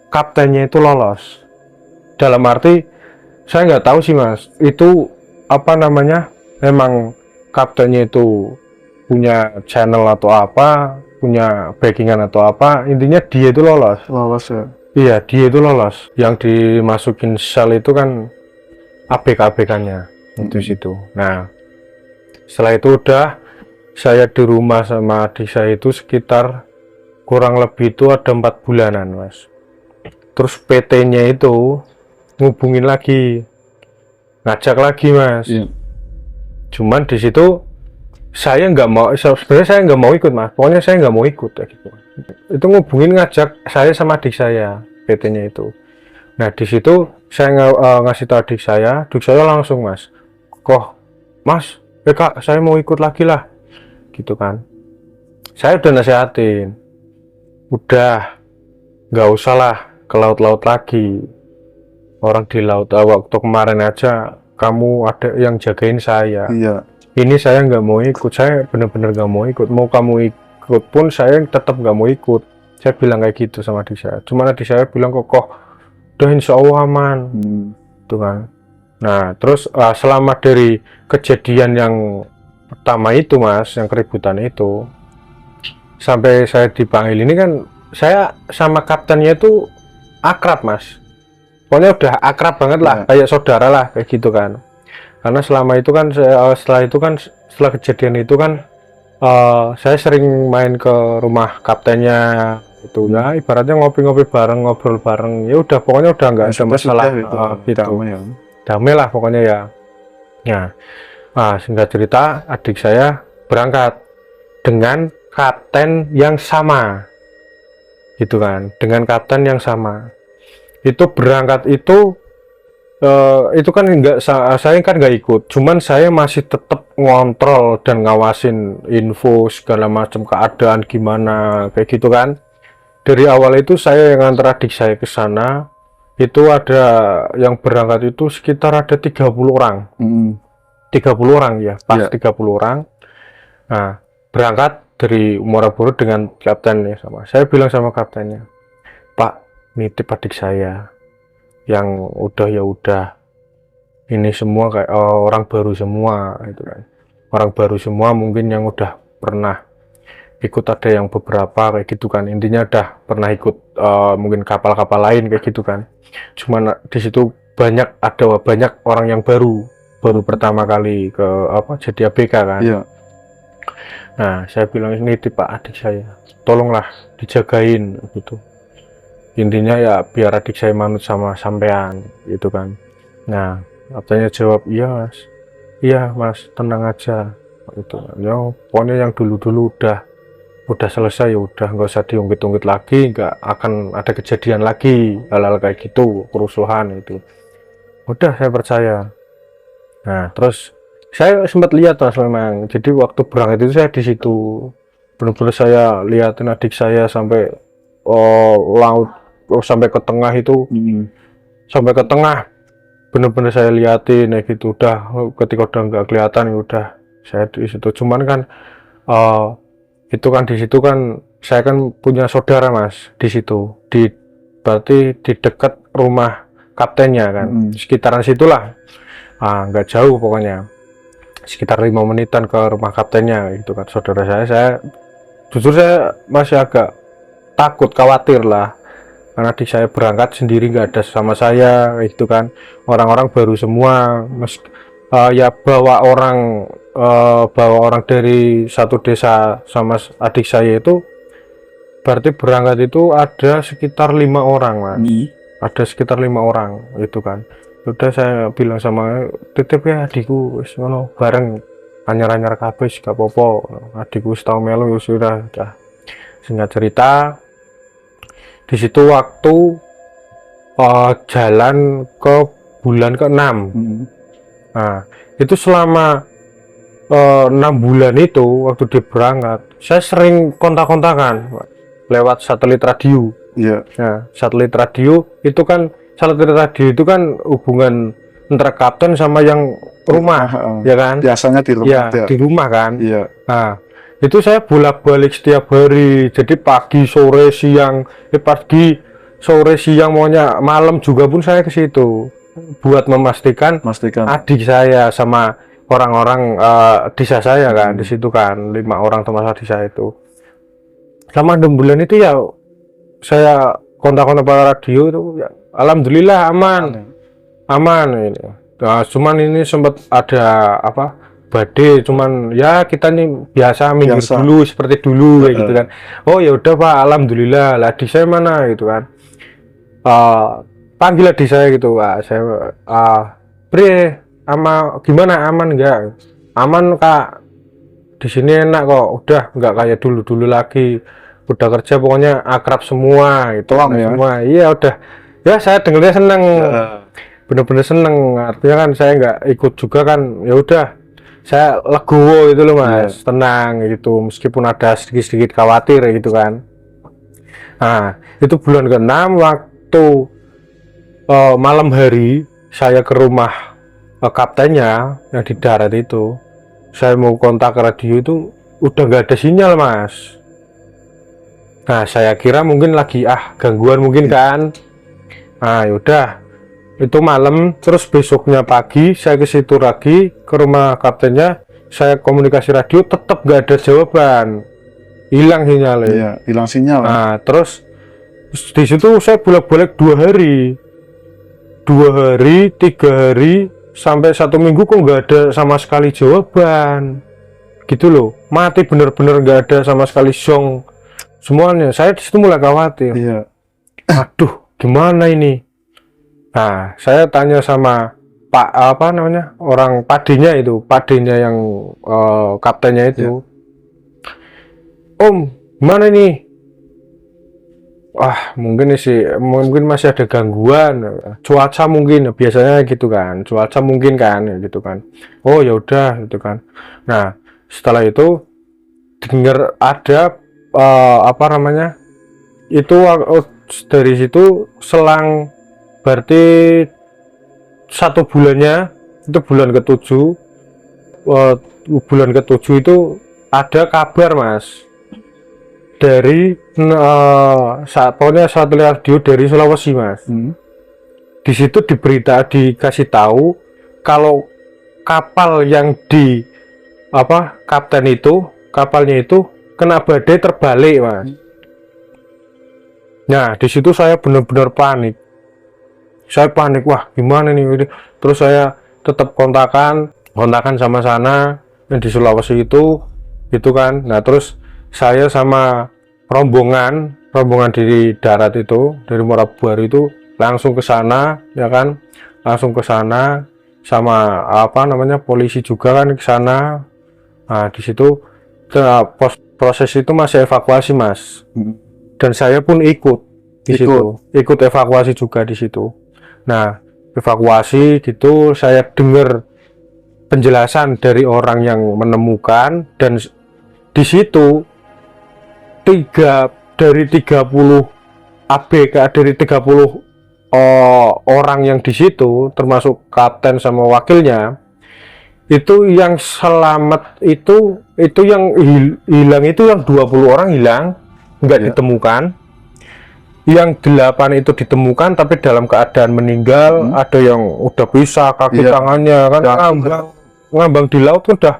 kaptennya itu lolos. Dalam arti saya nggak tahu sih mas, itu memang kaptennya itu punya channel atau apa, punya backingan atau apa, intinya dia itu lolos ya. Iya, dia itu lolos. Yang dimasukin sel itu kan ABK-ABK-nya itu situ. Nah, setelah itu udah saya di rumah sama adik saya itu sekitar kurang lebih itu ada 4 bulanan, mas. Terus PT-nya itu ngubungin lagi, ngajak lagi, mas.
Iya.
Cuman di situ saya nggak mau, sebenarnya saya nggak mau ikut, mas. Pokoknya saya nggak mau ikut ya gitu. Itu ngubungin, ngajak saya sama adik saya, PT-nya itu. Nah di situ saya ngasih tahu adik saya langsung, mas, mas, kak, saya mau ikut lagi lah gitu kan. Saya udah nasihatin, udah nggak usah lah ke laut-laut lagi, orang di laut waktu kemarin aja kamu ada yang jagain saya.
Iya.
Ini saya nggak mau ikut, saya bener-bener nggak mau ikut. Mau kamu ikut pun saya tetap nggak mau ikut. Saya bilang kayak gitu sama adik saya. Cuman adik saya bilang kok udah insya Allah aman, tuh kan. Nah terus selama dari kejadian yang pertama itu, mas, yang keributan itu, sampai saya dipanggil ini kan, saya sama kaptennya itu akrab, mas. Pokoknya udah akrab banget lah, kayak saudara lah, kayak gitu kan. Karena selama itu kan setelah kejadian itu kan saya sering main ke rumah kaptennya, Itu ya ibaratnya ngopi-ngopi bareng, ngobrol bareng, ya udah pokoknya udah nggak ada masalah gitu.
damai ya.
Damai lah pokoknya ya. Singkat cerita, adik saya berangkat dengan kapten yang sama, gitu kan, dengan kapten yang sama. Itu berangkat itu kan saya kan nggak ikut, cuman saya masih tetap ngontrol dan ngawasin info segala macam keadaan gimana kayak gitu kan. Dari awal itu saya yang nganter adik saya ke sana, itu ada yang berangkat itu sekitar ada 30 orang. 30 orang ya, pas 30 orang. Nah, berangkat dari Muaraburu dengan kaptennya sama. Saya bilang sama kaptennya, "Pak, nitip adik saya yang udah ya udah. Ini semua kayak orang baru semua gitu kan. Orang baru semua mungkin yang udah pernah ikut, ada yang beberapa kayak gitu kan. Intinya udah pernah ikut mungkin kapal-kapal lain kayak gitu kan. Cuman di situ ada banyak orang yang baru pertama kali ke jadi ABK kan.
Iya.
Nah, saya bilang ini nitip Pak adik saya, tolonglah dijagain gitu. Intinya ya biar adik saya manut sama sampean gitu kan. Nah, katanya jawab, iya mas, tenang aja itu. Ya pokoknya yang dulu udah selesai, ya udah nggak usah diungkit-ungkit lagi, nggak akan ada kejadian lagi hal-hal kayak gitu, kerusuhan itu. Udah, saya percaya. Nah, terus saya sempat lihat mas memang, jadi waktu berangkat itu saya di situ benar-benar saya liatin adik saya sampai laut, sampai ke tengah itu, sampai ke tengah bener-bener saya liatin ya gitu. Udah ketika udah nggak kelihatan ya udah saya di situ. Cuman kan itu kan di situ kan saya kan punya saudara mas di situ, berarti di dekat rumah kaptennya kan, sekitaran situlah, nggak jauh pokoknya, sekitar 5 menitan ke rumah kaptennya gitu kan. Saudara saya jujur saya masih agak takut, khawatir lah, karena adik saya berangkat sendiri, nggak ada sama saya gitu kan. Orang-orang baru semua, ya bawa orang dari satu desa sama adik saya itu, berarti berangkat itu ada sekitar 5 orang mas. Ada sekitar 5 orang itu kan. Udah saya bilang sama titip ya adikku wis ngono bareng anyar-anyar kabeh gak apa-apa, adikku wis tau melu sudah. Singkat cerita, di situ waktu jalan ke bulan ke-6. Nah, itu selama 6 bulan itu waktu dia berangkat, saya sering kontak-kontakan lewat satelit radio. Nah, satelit radio itu kan hubungan antara kapten sama yang rumah, ya kan?
Biasanya di rumah.
Ya, di rumah kan.
Nah,
itu saya bolak-balik setiap hari. Jadi pagi, sore, siang, maunya malam juga pun saya ke situ buat memastikan adik saya sama orang-orang desa saya kan, di situ kan 5 orang termasuk adik saya itu. Selama 6 bulan itu ya saya kontak-kontak radio itu ya, alhamdulillah aman ini. Nah, cuman ini sempat ada badai, cuman ya kita nih biasa minggir dulu seperti dulu kayak gitu kan. Oh ya udah Pak, alhamdulillah. Lah adik saya mana gitu kan. Panggil adik saya gitu, saya Bre, gimana, aman enggak? Aman Kak, di sini enak kok, udah nggak kayak dulu lagi, udah kerja pokoknya akrab semua gitu ya. Semua iya udah ya, saya dengarnya seneng, bener-bener seneng. Artinya kan saya nggak ikut juga kan, ya udah saya legowo itu loh mas, tenang gitu, meskipun ada sedikit khawatir gitu kan. Nah, itu bulan ke-6 waktu malam hari saya ke rumah kaptennya yang di darat itu, saya mau kontak radio itu udah nggak ada sinyal mas. Nah, saya kira mungkin lagi gangguan mungkin kan. Nah, yaudah itu malam, terus besoknya pagi saya ke situ lagi ke rumah kaptennya, saya komunikasi radio tetap nggak ada jawaban, hilang sinyalnya.
Iya, hilang sinyal.
Nah, terus di situ saya bolak-balik 2 hari, 3 hari sampai 1 minggu kok nggak ada sama sekali jawaban gitu loh, mati bener-bener nggak ada sama sekali song semuanya. Saya di situ mulai khawatir.
Iya.
Aduh, gimana ini? Nah, saya tanya sama Pak apa namanya orang padinya yang kaptennya itu. Om, gimana nih? Wah, mungkin masih ada gangguan cuaca mungkin, biasanya gitu kan, cuaca mungkin kan, gitu kan. Oh ya udah, gitu kan. Nah, setelah itu dengar ada apa namanya itu dari situ selang berarti 1 bulannya itu bulan ke-7 itu ada kabar mas dari pokoknya satu radio dari Sulawesi mas. Di situ dikasih tahu kalau kapal yang di kapalnya itu kena badai terbalik mas. Nah di situ saya benar-benar panik. Wah gimana nih, terus saya tetap kontakan sama sana yang di Sulawesi itu kan. Nah terus saya sama rombongan di darat itu dari Marabuari itu langsung ke sana ya kan, sama polisi juga kan ke sana. Nah di situ proses itu masih evakuasi mas, dan saya pun ikut evakuasi juga di situ. Nah evakuasi gitu, saya dengar penjelasan dari orang yang menemukan, dan di situ 30 ABK dari 30 orang yang di situ termasuk kapten sama wakilnya, itu yang selamat itu yang hilang itu yang 20 orang hilang nggak ditemukan, yang 8 itu ditemukan tapi dalam keadaan meninggal. Ada yang udah bisa kaki tangannya kan ngambang di laut kan udah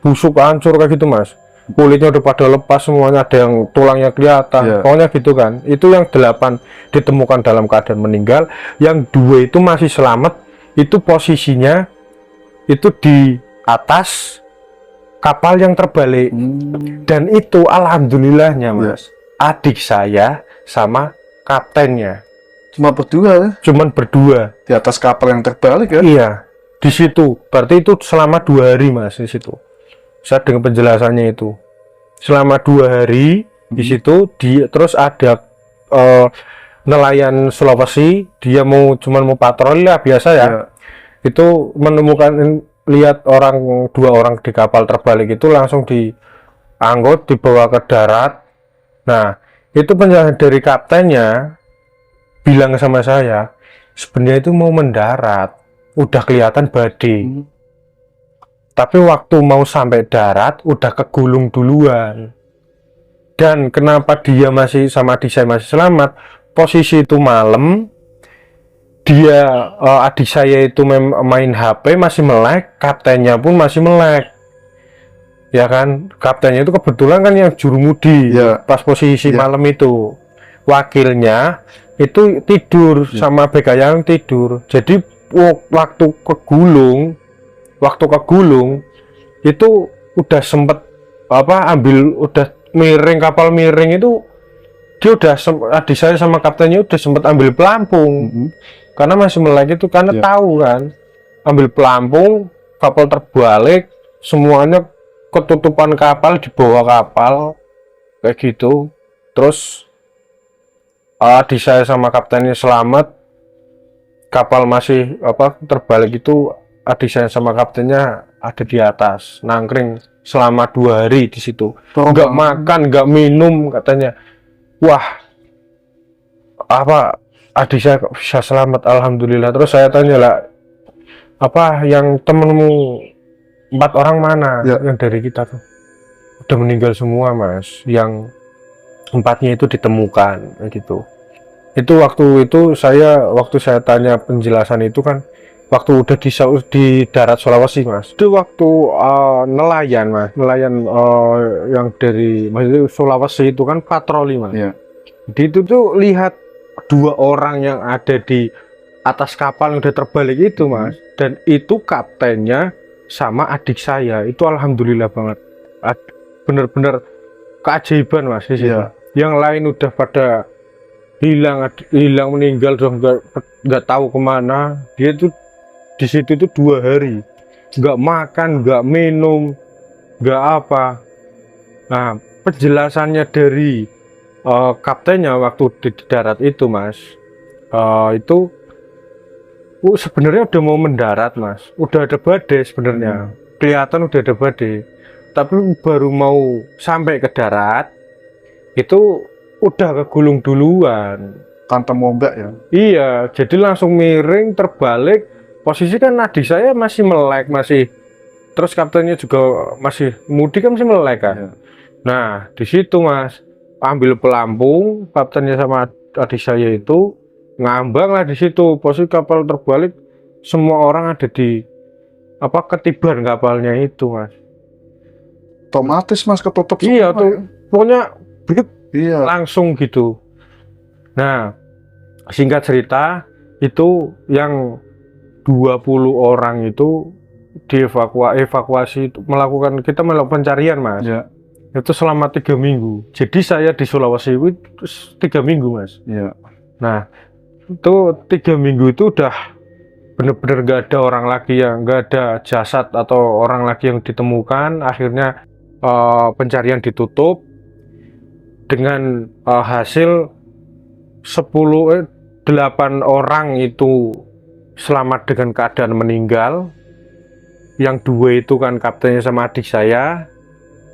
busuk hancur kayak gitu mas, kulitnya udah pada lepas semuanya, ada yang tulangnya kelihatan, pokoknya gitu kan. Itu yang 8 ditemukan dalam keadaan meninggal, yang 2 itu masih selamat. Itu posisinya itu di atas kapal yang terbalik. Dan itu alhamdulillahnya mas, adik saya sama kaptennya cuman berdua
di atas kapal yang terbalik ya.
Iya, di situ berarti itu selama 2 hari mas. Di situ saya dengar penjelasannya itu selama 2 hari di situ. Terus ada nelayan Sulawesi, dia cuman mau patroli lah biasa ya. Itu menemukan, lihat 2 orang di kapal terbalik itu, langsung diangkut dibawa ke darat. Nah itu penjelasan dari kaptennya, bilang sama saya sebenarnya itu mau mendarat udah kelihatan badai, tapi waktu mau sampai darat udah kegulung duluan. Dan kenapa dia masih sama adik saya masih selamat, posisi itu malam, adik saya itu main HP masih melek, kaptennya pun masih melek ya kan. Kaptennya itu kebetulan kan yang jurumudi pas posisi malam itu, wakilnya itu tidur sama BK yang tidur. Jadi waktu kegulung itu udah sempet udah miring, kapal miring itu dia udah adik saya sama kaptennya udah sempet ambil pelampung. Karena masih melek itu, karena tahu kan, ambil pelampung, kapal terbalik, semuanya ketutupan kapal, di bawah kapal kayak gitu. Terus adik saya sama kaptennya selamat, kapal masih terbalik itu, adik saya sama kaptennya ada di atas nangkring selama 2 hari di situ, nggak makan nggak minum katanya. Wah, adik saya bisa selamat alhamdulillah. Terus saya tanya lah, yang temenmu 4 orang mana yang dari kita tuh? Udah meninggal semua mas, yang 4-nya itu ditemukan gitu. Itu waktu saya tanya penjelasan itu kan waktu udah di darat Sulawesi mas. Itu waktu nelayan yang dari maksudnya Sulawesi itu kan patroli mas. Di itu tuh lihat 2 orang yang ada di atas kapal yang udah terbalik itu mas, dan itu kaptennya sama adik saya. Itu alhamdulillah banget, bener-bener keajaiban mas di situ. yang lain udah pada hilang meninggal, udah nggak tahu kemana. Dia tuh di situ tuh 2 hari nggak makan, nggak minum, nggak apa. Nah, penjelasannya dari kaptennya waktu di darat itu, Mas, itu sebenarnya udah mau mendarat, Mas, udah ada badai sebenarnya, kelihatan udah ada badai, tapi baru mau sampai ke darat itu udah kegulung duluan.
Tanpa ombak ya.
Iya, jadi langsung miring terbalik. Posisi kan adik saya masih melek, terus kaptennya juga masih mudi kan, masih melek kan.
Iya.
Nah, di situ Mas, ambil pelampung, kaptennya sama adik saya itu ngambang lah di situ. Posisi kapal terbalik, semua orang ada di ketiban kapalnya itu, Mas.
Otomatis Mas ketutup
Iya
semua,
tuh,
ya.
pokoknya begitu
Iya.
langsung gitu. Nah, singkat cerita, itu yang 20 orang itu evakuasi melakukan pencarian, Mas.
Iya.
Itu selama 3 minggu. Jadi saya di Sulawesi itu 3 minggu, Mas.
Iya.
Nah, itu 3 minggu itu udah bener-bener gak ada orang lagi, yang gak ada jasad atau orang lagi yang ditemukan. Akhirnya pencarian ditutup dengan hasil 8 orang itu selamat dengan keadaan meninggal. Yang 2 itu kan kaptennya sama adik saya.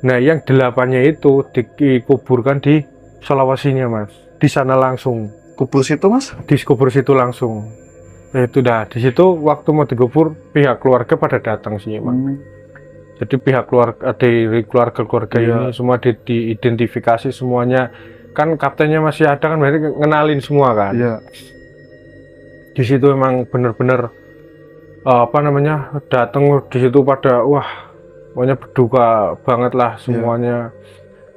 Nah, yang 8-nya itu dikuburkan di Sulawesinya, Mas. Di sana langsung.
Kubur situ Mas?
Dikubur situ langsung. Itu dah. Di situ waktu mau dikubur, pihak keluarga pada datang sih, emang. Jadi pihak dari keluarga ini semua diidentifikasi semuanya. Kan kaptennya masih ada kan, berarti ngenalin semua kan.
Iya.
Di situ emang bener-bener datang di situ pada pokoknya berduka banget lah semuanya.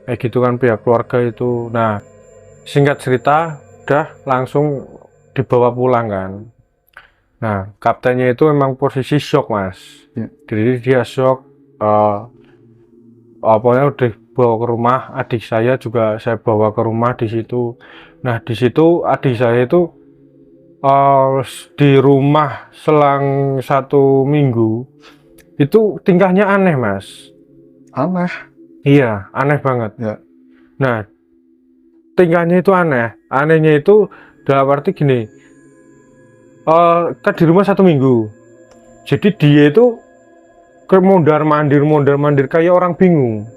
Kayak gitu kan pihak keluarga itu. Nah, singkat cerita udah langsung dibawa pulang kan. Nah, kaptennya itu memang posisi shock, Mas. Jadi dia shock. Pokoknya udah bawa ke rumah, adik saya juga saya bawa ke rumah di situ. Nah, di situ adik saya itu di rumah selang 1 minggu itu tingkahnya aneh, Mas.
Aneh?
Iya, aneh banget.
Ya.
Nah, tingkahnya itu aneh. Anehnya itu dalam arti gini, kan di rumah 1 minggu, jadi dia itu mondar mandir kayak orang bingung,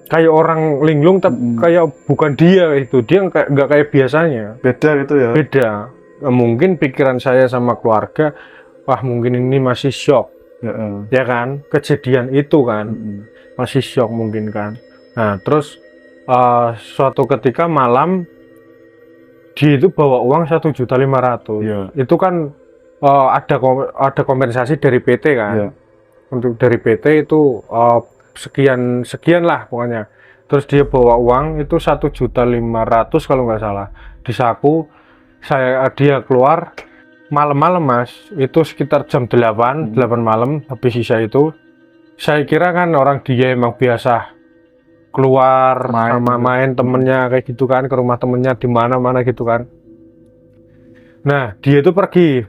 kayak orang linglung, tapi kayak bukan dia itu, dia nggak kayak biasanya.
Beda gitu ya?
Beda. Mungkin pikiran saya sama keluarga, mungkin ini masih shock, ya kan, kejadian itu kan, masih shock mungkin kan. Nah, terus suatu ketika malam dia itu bawa uang 1.500.000. Itu kan ada kompensasi dari PT kan. Untuk dari PT itu sekian lah pokoknya. Terus dia bawa uang itu 1.500.000 kalau nggak salah di saku. Dia keluar malam-malam, Mas, itu sekitar jam 8 malam. Habis sisa itu saya kira kan orang dia emang biasa keluar main temennya kayak gitu kan, ke rumah temennya di mana-mana gitu kan. Nah, dia itu pergi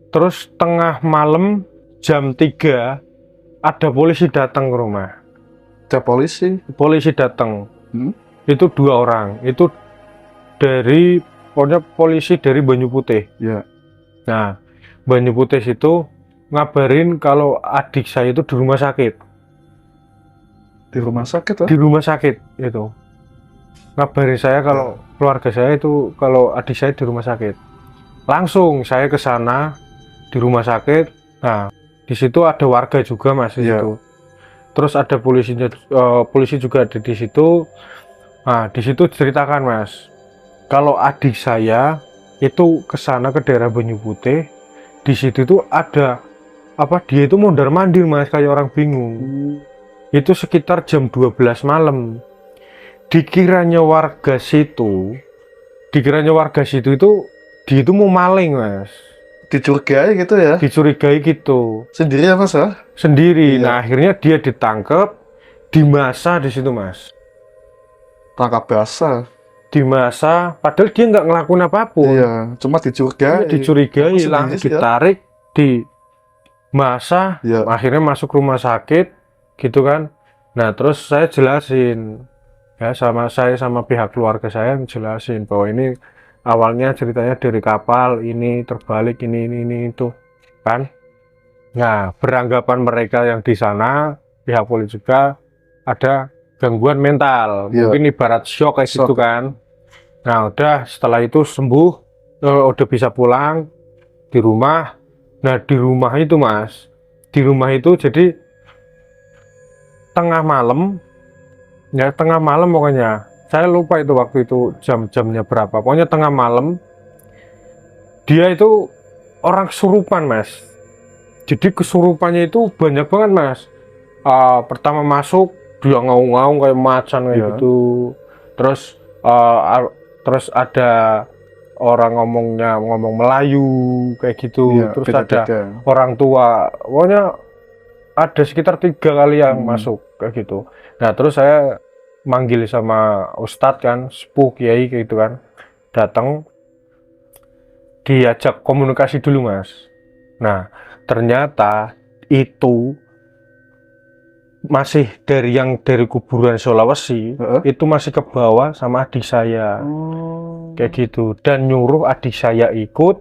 terus tengah malam jam 3 ada polisi datang ke rumah.
Ada polisi
datang. Itu 2 orang, itu pokoknya polisi dari Banyu Putih. Nah, Banyu Putih itu ngabarin kalau adik saya itu di rumah sakit. Di rumah sakit itu. Ngabarin saya kalau keluarga saya itu kalau adik saya di rumah sakit. Langsung saya ke sana di rumah sakit. Nah, di situ ada warga juga, Mas, itu. Terus ada polisi juga ada di situ. Nah, di situ diceritakan, Mas, kalau adik saya itu ke sana ke daerah Banyu Putih. Di situ tuh ada dia itu mondar-mandir, Mas, kayak orang bingung. Itu sekitar jam 12 malam. Dikiranya warga situ itu dia itu mau maling, Mas.
Dicurigai gitu ya?
Dicurigai gitu.
Sendiri ya, Mas ya?
Sendiri. Nah, akhirnya dia ditangkap, dimasa di situ mas,
Tangkap basah.
dimasa padahal dia nggak ngelakuin apapun.
Iya, cuma dicurigai.
Dicurigai,
Aku
langsung
sendiri sih ya.
ditarik di masa,
Iya.
akhirnya masuk rumah sakit gitu kan. Nah terus saya jelasin ya, sama pihak keluarga saya jelasin bahwa ini awalnya ceritanya dari kapal ini terbalik ini itu kan. Nah beranggapan mereka yang di sana, pihak polisi juga ada gangguan mental,
Iya.
mungkin ibarat shock kayak
Shock.
gitu kan. Nah udah setelah itu sembuh, udah bisa pulang di rumah. Nah di rumah itu mas, di rumah itu jadi tengah malam, ya tengah malam pokoknya. Saya lupa itu waktu itu jam-jamnya berapa. Pokoknya tengah malam, dia itu orang kesurupan mas. Jadi kesurupannya itu banyak banget mas. Pertama masuk dia ngaung-ngaung kayak macan kayak
Iya.
gitu. Terus ada orang ngomong Melayu kayak gitu.
Iya,
Terus
beda-beda.
ada orang tua, pokoknya ada sekitar 3 kali yang masuk kayak gitu. Nah terus saya manggil sama ustadz kan, sepuh kiai kayak gitu kan, datang diajak komunikasi dulu mas. Nah ternyata itu masih dari kuburan Sulawesi, itu masih ke bawah sama adik saya. Kayak gitu, dan nyuruh adik saya ikut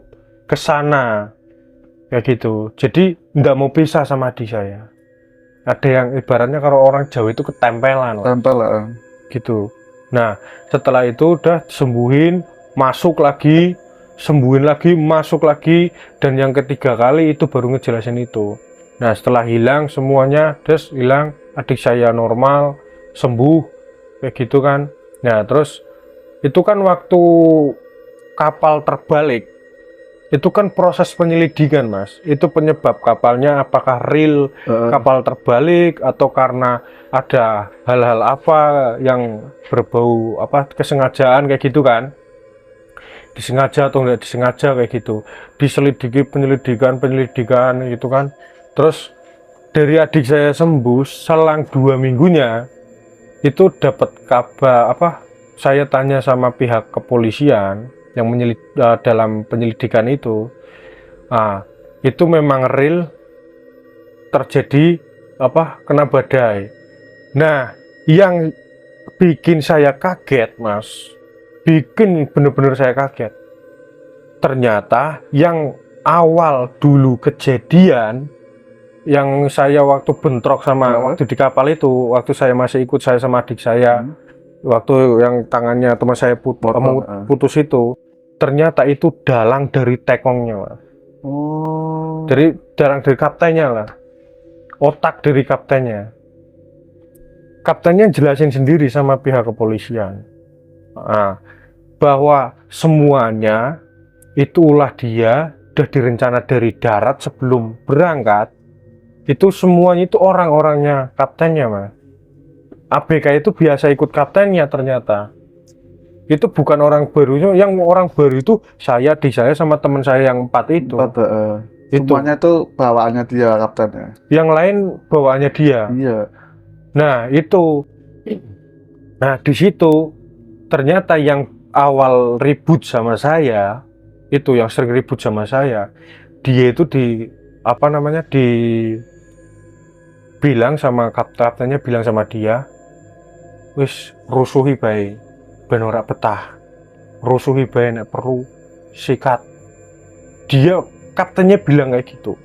ke sana kayak gitu. Jadi nggak mau pisah sama adik saya. Ada yang ibaratnya kalau orang Jawa itu ketempelan lah,
Tempel lah.
gitu. Nah setelah itu udah sembuhin, masuk lagi, sembuhin lagi, masuk lagi, dan yang ketiga kali itu baru ngejelasin itu. Nah setelah hilang semuanya, terus hilang, adik saya normal, sembuh kayak gitu kan. Nah terus itu kan waktu kapal terbalik, itu kan proses penyelidikan mas. Itu penyebab kapalnya apakah real kapal terbalik atau karena ada hal-hal apa yang berbau apa kesengajaan kayak gitu kan, disengaja atau enggak disengaja kayak gitu, diselidiki penyelidikan gitu kan. Terus dari adik saya sembuh selang 2 minggunya itu dapat kabar apa, saya tanya sama pihak kepolisian yang dalam penyelidikan itu, itu memang real terjadi apa, kena badai. Nah yang bikin saya kaget mas, bikin bener-bener saya kaget, ternyata yang awal dulu kejadian yang saya waktu bentrok sama waktu di kapal itu, waktu saya masih ikut, saya sama adik saya, waktu yang tangannya teman saya putus itu, ternyata itu dalang dari tekongnya mas. Dari dalang dari kaptennya lah, otak dari kaptennya. Kaptennya jelasin sendiri sama pihak kepolisian, bahwa semuanya itu ulah dia udah direncana dari darat sebelum berangkat. Itu semuanya itu orang-orangnya kaptennya mas. ABK itu biasa ikut kaptennya ternyata. Itu bukan orang barunya, yang orang baru itu saya, adik saya sama teman saya yang 4 itu.
Semuanya itu bawaannya dia kaptennya.
Yang lain bawaannya dia.
Iya.
Nah itu, nah di situ ternyata yang awal ribut sama saya, itu yang sering ribut sama saya, dia itu bilang sama kaptennya, bilang sama dia, wis rusuhi bae ben ora betah, rusuhi bae nek perlu sikat. Dia kaptennya bilang kayak gitu.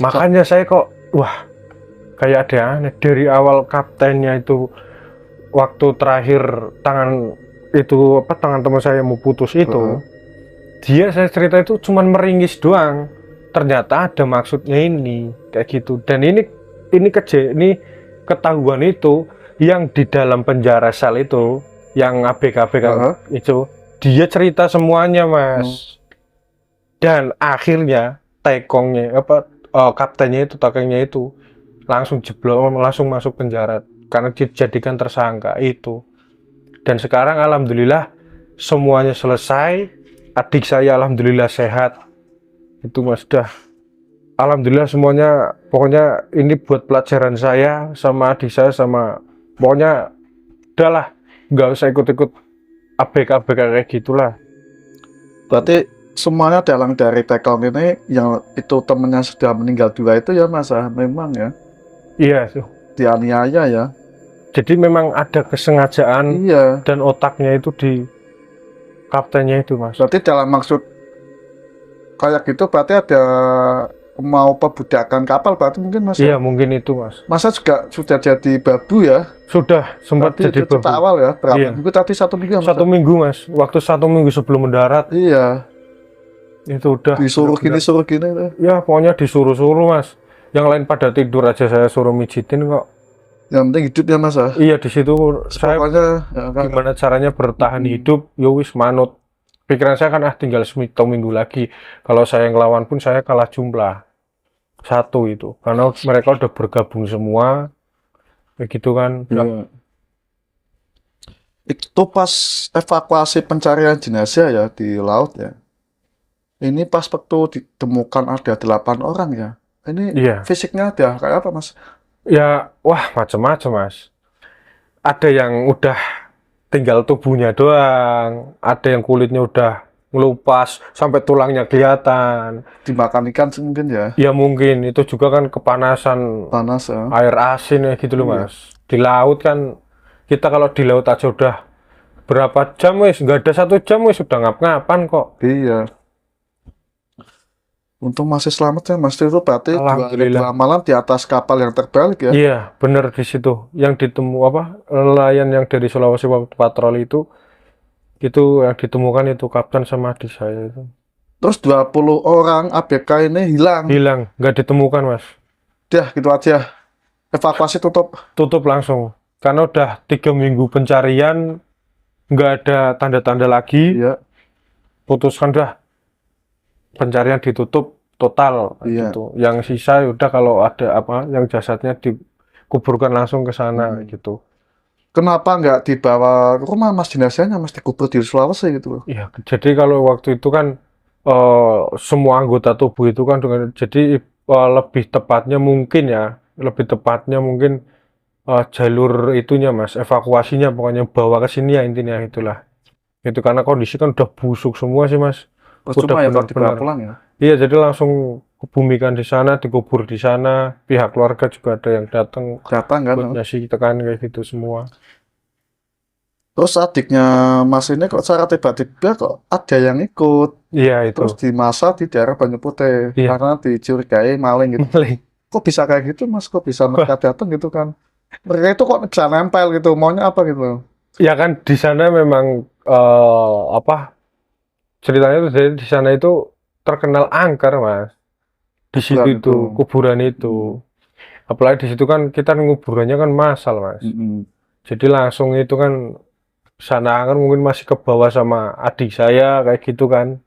Makanya saya kok wah, kayak ada aneh. Dari awal kaptennya itu waktu terakhir tangan teman saya mau putus itu, dia saya cerita itu cuman meringis doang. Ternyata ada maksudnya ini kayak gitu. Dan ini ketahuan itu yang di dalam penjara sel itu, yang ABK itu, dia cerita semuanya mas. Dan akhirnya tekongnya kaptennya itu, tekongnya itu langsung jeblok, langsung masuk penjara karena dijadikan tersangka itu. Dan sekarang alhamdulillah semuanya selesai, adik saya alhamdulillah sehat. Itu mas, dah alhamdulillah semuanya, pokoknya ini buat pelajaran saya sama adik saya, sama pokoknya udahlah, nggak usah ikut-ikut ABK-ABK kayak gitulah.
Berarti semuanya dalam dari tackle ini yang itu temennya sudah meninggal 2 itu ya Mas, memang ya
Iya tuh.
dianiaya ya.
Jadi memang ada kesengajaan
Iya.
dan otaknya itu di kaptennya itu, Mas.
Berarti dalam maksud kayak gitu berarti ada mau perbudakan kapal berarti mungkin Mas
Iya,
ya?
mungkin itu, Mas.
Masa juga sudah jadi babu ya?
Sudah sempat
Berarti
jadi
itu cerita
babu.
awal ya? Berapa
Iya.
minggu tadi? 1 minggu ya Mas?
1 minggu, Mas. Waktu 1 minggu sebelum mendarat
Iya.
itu udah
Disuruh gini,
benar-benar.
suruh gini tuh.
Ya, pokoknya disuruh-suruh, Mas. Yang lain pada tidur aja saya suruh mijitin kok.
Yang penting hidup ya Mas ya?
Iya, di situ saya
Pokoknya ya, kan.
gimana caranya bertahan hidup, ya wis manut. Pikiran saya kan tinggal 1 minggu lagi. Kalau saya ngelawan pun saya kalah jumlah 1 itu. Karena mereka udah bergabung semua. Kayak gitu kan.
Iya. Itu pas evakuasi pencarian jenazah ya di laut ya. Ini pas waktu ditemukan ada 8 orang ya. Ini
Iya.
fisiknya ada kayak apa Mas?
Ya, wah macam-macam, Mas. Ada yang udah tinggal tubuhnya doang, ada yang kulitnya udah ngelupas sampai tulangnya kelihatan.
Dimakan ikan mungkin ya?
Ya mungkin itu juga kan kepanasan
Panas ya?
air asin ya gitu loh,
Iya.
Mas. Di laut kan kita kalau di laut aja udah berapa jam wis, nggak ada 1 jam wis sudah ngap-ngapan kok.
Iya. Untung masih selamat ya Mas. Itu berarti 2 hari
Alhamdulillah.
2 malam di atas kapal yang terbalik ya?
Iya, bener di situ. Yang ditemu apa? Nelayan yang dari Sulawesi waktu patroli itu yang ditemukan itu kapten sama adik saya itu.
Terus 20 orang ABK ini hilang.
Hilang, nggak ditemukan, Mas.
Dah gitu aja. Evakuasi tutup.
Tutup langsung. Karena udah 3 minggu pencarian, nggak ada tanda-tanda lagi.
Iya.
Putuskan dah pencarian ditutup total
Iya.
gitu. Yang sisa udah kalau ada apa yang jasadnya dikuburkan langsung ke sana gitu.
Kenapa nggak dibawa ke rumah Mas jenazahnya Mas dikubur di Sulawesi gitu loh?
Iya, jadi kalau waktu itu kan semua anggota tubuh itu kan dengan jadi lebih tepatnya mungkin jalur itunya Mas, evakuasinya pokoknya bawa ke sini ya intinya itulah. Itu karena kondisi kan udah busuk semua sih Mas. Udah
Percuma ya kalau dibawa
benar-benar.
pulang ya.
Iya, jadi langsung kebumikan di sana, dikubur di sana. Pihak keluarga juga ada yang datang
Datang kan.
buat ngasih tekan kayak gitu semua.
Terus adiknya Mas ini kok secara tiba-tiba kok ada yang ikut.
Iya itu.
Terus di masa di daerah Banyu Putih
Iya.
karena dicurigai maling gitu.
Maling.
Kok bisa kayak gitu Mas? Kok bisa mereka datang gitu kan? Mereka itu kok bisa nempel gitu, maunya apa gitu?
Ya kan di sana memang apa ceritanya tuh di sana itu terkenal angker Mas. Di situ
Kuburan
itu,
itu.
kuburan itu. Apalagi di situ kan kita nguburannya kan massal Mas. Jadi langsung itu kan sana kan mungkin masih ke bawah sama adik saya kayak gitu kan.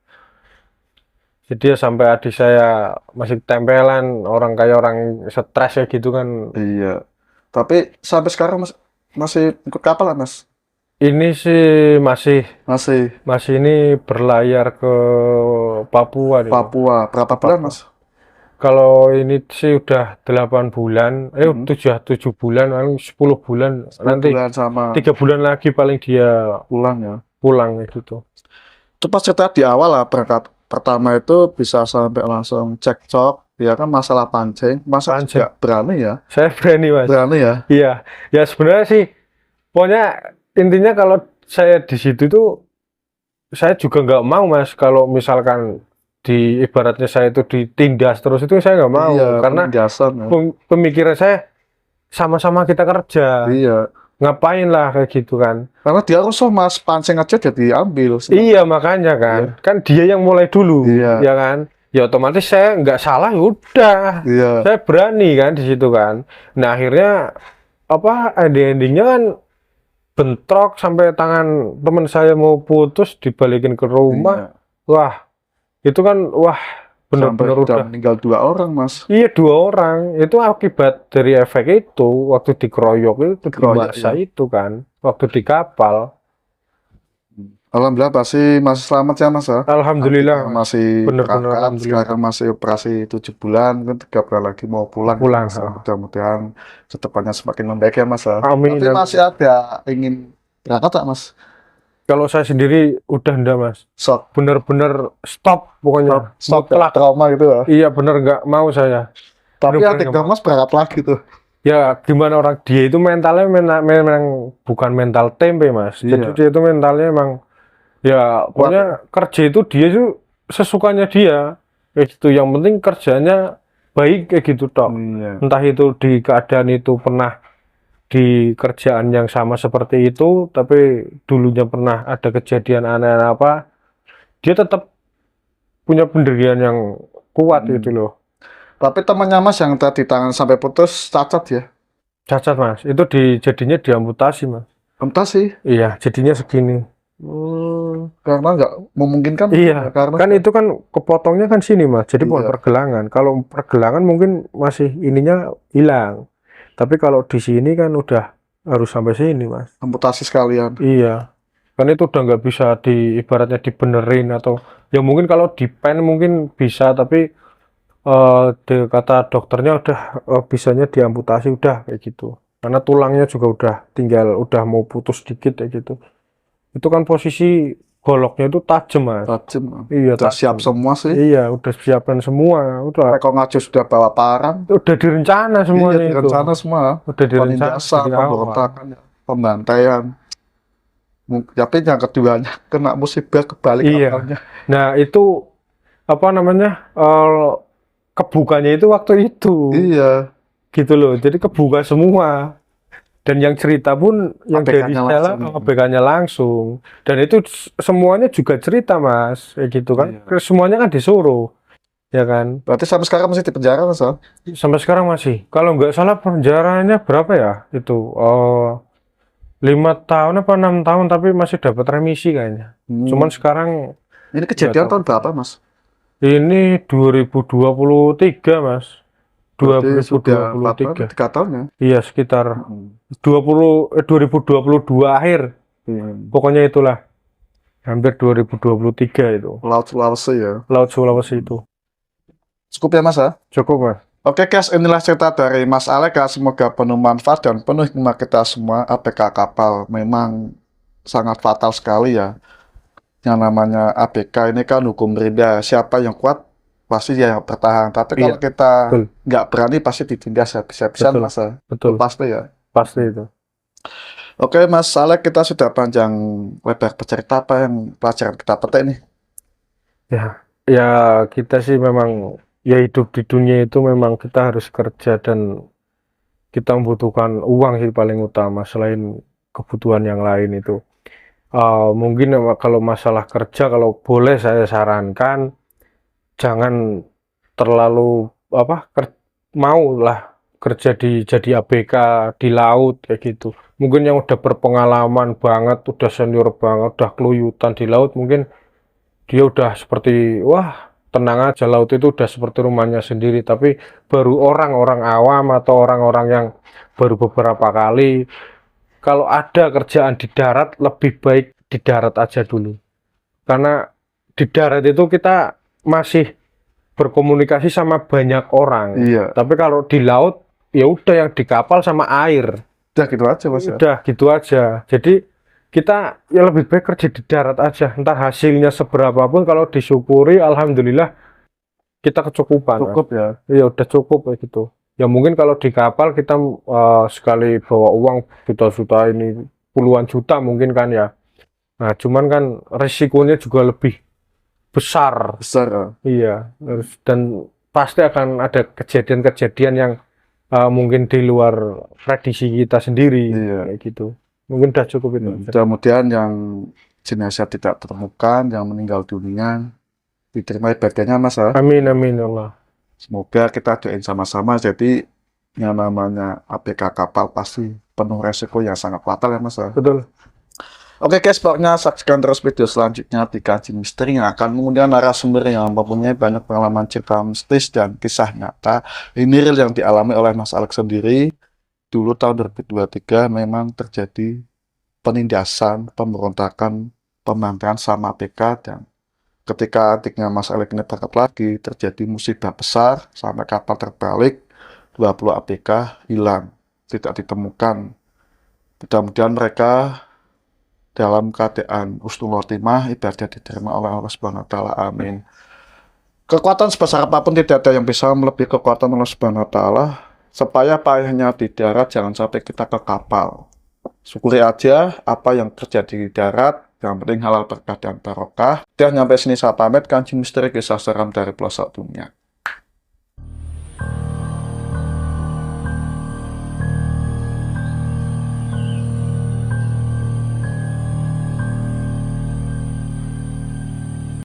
Jadi ya sampai adik saya masih tempelan orang kayak orang stres ya gitu kan.
Iya. Tapi sampai sekarang masih ikut kapal lah Mas?
Ini sih masih
Masih
ini berlayar ke Papua nih.
Papua. Berapa bulan Mas?
Kalau ini sih udah 8 bulan, 7 bulan, paling 10 bulan,
10
nanti
bulan sama
3 bulan lagi paling dia
pulang ya.
pulang gitu.
Itu pas cerita di awal lah berangkat pertama itu bisa sampai langsung cekcok, ya kan masalah pancing. Masa
Pancing.
juga berani ya?
Saya berani Mas.
Berani ya?
Iya, ya sebenarnya sih, pokoknya intinya kalau saya di situ tuh, saya juga nggak mau Mas kalau misalkan di ibaratnya saya itu ditindas terus itu saya nggak mau
Iya,
karena
penindasan ya.
pemikiran saya sama-sama kita kerja,
Iya.
ngapain lah kayak gitu kan.
Karena dia rusuh Mas, pancing aja jadi ambil.
Iya makanya kan dia yang mulai dulu,
Iya.
ya kan. Ya otomatis saya nggak salah, ya udah.
Iya.
Saya berani kan di situ kan. Nah akhirnya apa endingnya kan bentrok sampai tangan teman saya mau putus dibalikin ke rumah.
Iya.
Wah itu kan bener-bener
Sampai
udah.
meninggal 2 orang Mas.
Iya 2 orang itu akibat dari efek itu waktu dikeroyok itu di
Dikeroyok,
masa
iya.
itu kan waktu di kapal.
Alhamdulillah pasti masih selamat ya Mas ya.
Alhamdulillah,
Artinya
Mas.
masih
Bener-bener
berangkat,
alhamdulillah.
sekarang masih operasi 7 bulan, kan 3 bulan lagi mau pulang ya
Pulang.
Mas. Mudah-mudahan kedepannya semakin membaik ya Mas ya.
Amin,
Tapi masih
amin.
ada ingin berangkat tak Mas?
Kalau saya sendiri udah enggak, Mas.
Shock,
Bener-bener stop
shock,
pokoknya.
shock ya,
Mutlak.
trauma gitu ya.
Iya, bener nggak mau saya.
Tapi
Bener-bener
adik
nggak
dong
mau.
Mas berangkat lagi tuh.
Ya, gimana orang dia itu mentalnya memang bukan mental tempe, Mas. Jadi
Iya,
dia itu mentalnya emang ya
kuat ya.
pokoknya kerja itu dia itu sesukanya dia. Kayak gitu. Yang penting kerjanya baik kayak gitu tok.
Iya.
Entah itu di keadaan itu pernah di kerjaan yang sama seperti itu, tapi dulunya pernah ada kejadian aneh-aneh apa, dia tetap punya pendirian yang kuat gitu
Hmm.
loh.
Tapi temannya Mas yang tadi tangan sampai putus cacat ya.
Cacat, Mas. Itu jadinya diamputasi, Mas.
Entah sih,
Iya, jadinya segini.
karena nggak memungkinkan
Iya,
ya, karena
kan itu kan kepotongnya kan sini, Mas. Jadi bukan
iya,
pergelangan. Kalau pergelangan mungkin masih ininya hilang. Tapi kalau di sini kan udah harus sampai sini, Mas.
amputasi sekalian.
Iya, kan itu udah nggak bisa ibaratnya dibenerin atau ya mungkin kalau di pen mungkin bisa, tapi kata dokternya udah bisanya diamputasi udah kayak gitu. Karena tulangnya juga udah mau putus dikit kayak gitu. Itu kan posisi goloknya itu tajam, Mas.
Tajam.
Iya,
Udah siap
tajam.
semua sih.
Iya, udah siapkan semua.
Mereka ngaji sudah bawa parang.
Udah direncana
Iya,
semuanya itu.
direncana semua.
Udah direncana
Penindasan,
dari awal.
pemberontakan, pembantaian. Tapi yang keduanya kena musibah kebalik
Iya.
amalnya.
Nah, itu apa namanya? Kebukanya itu waktu itu.
Iya,
Gitu loh. Jadi kebuka semua. Dan yang cerita pun yang dari
APK-nya
Stella
langsung.
ABK-nya langsung. Dan itu semuanya juga cerita, Mas. Kayak gitu kan.
Iya.
Semuanya kan disuruh. Ya kan?
Berarti sampai sekarang masih di penjara Mas? Ya?
Sampai sekarang masih. Kalau nggak salah penjaranya berapa ya? Itu 5 tahun apa 6 tahun tapi masih dapat remisi kayaknya. Cuman sekarang
Ini
nggak
kejadian
tahu.
tahun berapa Mas?
Ini 2023, Mas.
Berarti sudah
2023.
3 tahun ya?
Iya, sekitar
Hmm.
2022 akhir.
Iya.
Pokoknya itulah. Hampir 2023 itu.
Laut Sulawesi ya.
Laut Sulawesi itu.
Cukup ya Mas ya?
Cukup, Mas.
Oke guys, inilah cerita dari Mas Alek ya. Semoga penuh manfaat dan penuh hikmah kita semua. APK kapal memang sangat fatal sekali ya. Yang namanya APK ini kan hukum rinda. Siapa yang kuat pasti dia yang bertahan. Tapi kalau
Iya,
kita
betul.
nggak berani pasti ditindas habis-habisan
Betul.
Mas ya.
Betul.
Itu pasti ya.
Pasti itu.
Oke Mas Alek, kita sudah panjang lebar bercerita. Apa yang pelajaran kita petik nih?
Ya kita sih memang ya hidup di dunia itu memang kita harus kerja dan kita membutuhkan uang sih paling utama selain kebutuhan yang lain itu. Mungkin kalau masalah kerja kalau boleh saya sarankan jangan terlalu apa mau lah kerja jadi ABK di laut kayak gitu. Mungkin yang udah berpengalaman banget, udah senior banget, udah keluyutan di laut mungkin dia udah seperti wah tenang aja laut itu udah seperti rumahnya sendiri. Tapi baru orang-orang awam atau orang-orang yang baru beberapa kali kalau ada kerjaan di darat lebih baik di darat aja dulu karena di darat itu kita masih berkomunikasi sama banyak orang.
Iya,
Tapi kalau di laut ya udah yang di kapal sama air.
udah gitu aja Mas ya.
Udah gitu aja. Jadi kita ya lebih baik kerja di darat aja. Entah hasilnya seberapa pun kalau disyukuri alhamdulillah kita kecukupan. Mas.
Cukup ya.
Ya udah cukup kayak gitu. Ya mungkin kalau di kapal kita sekali bawa uang juta-juta ini puluhan juta mungkin kan ya. Nah, cuman kan resikonya juga lebih besar.
Besar ya.
Iya, dan pasti akan ada kejadian-kejadian yang mungkin di luar prediksi kita sendiri,
Iya.
kayak gitu. Mungkin udah cukup itu aja.
Mudah-mudahan yang jenazah tidak ditemukan, yang meninggal dunia diterima ibadahnya Mas ya.
Amin, amin, ya Allah.
Semoga kita doain sama-sama. Jadi yang namanya APK kapal pasti penuh resiko yang sangat fatal ya Mas ya.
Betul.
Oke guys, pokoknya saksikan terus video selanjutnya di Kancing Misteri yang akan mengundang narasumber yang mempunyai banyak pengalaman cerita mistis dan kisah nyata. Ini real yang dialami oleh Mas Alex sendiri. Dulu tahun 2023 memang terjadi penindasan, pemberontakan pembantaian sama ABK, dan ketika adiknya Mas Alek ini berangkat lagi, terjadi musibah besar sampai kapal terbalik, 20 ABK hilang, tidak ditemukan. Mudah-mudahan mereka dalam keadaan husnul khotimah, ibadah diterima oleh Allah Subhanahu wa taala. Amin. Kekuatan sebesar apapun tidak ada yang bisa melebihi kekuatan Allah Subhanahu wa taala. Supaya payahnya di darat, jangan sampai kita ke kapal. Syukuri aja apa yang terjadi di darat, yang penting halal berkah dan barokah. Dan nyampe sini saya pamit, Kancing Misteri Kisah Seram dari Pelosok Dunia.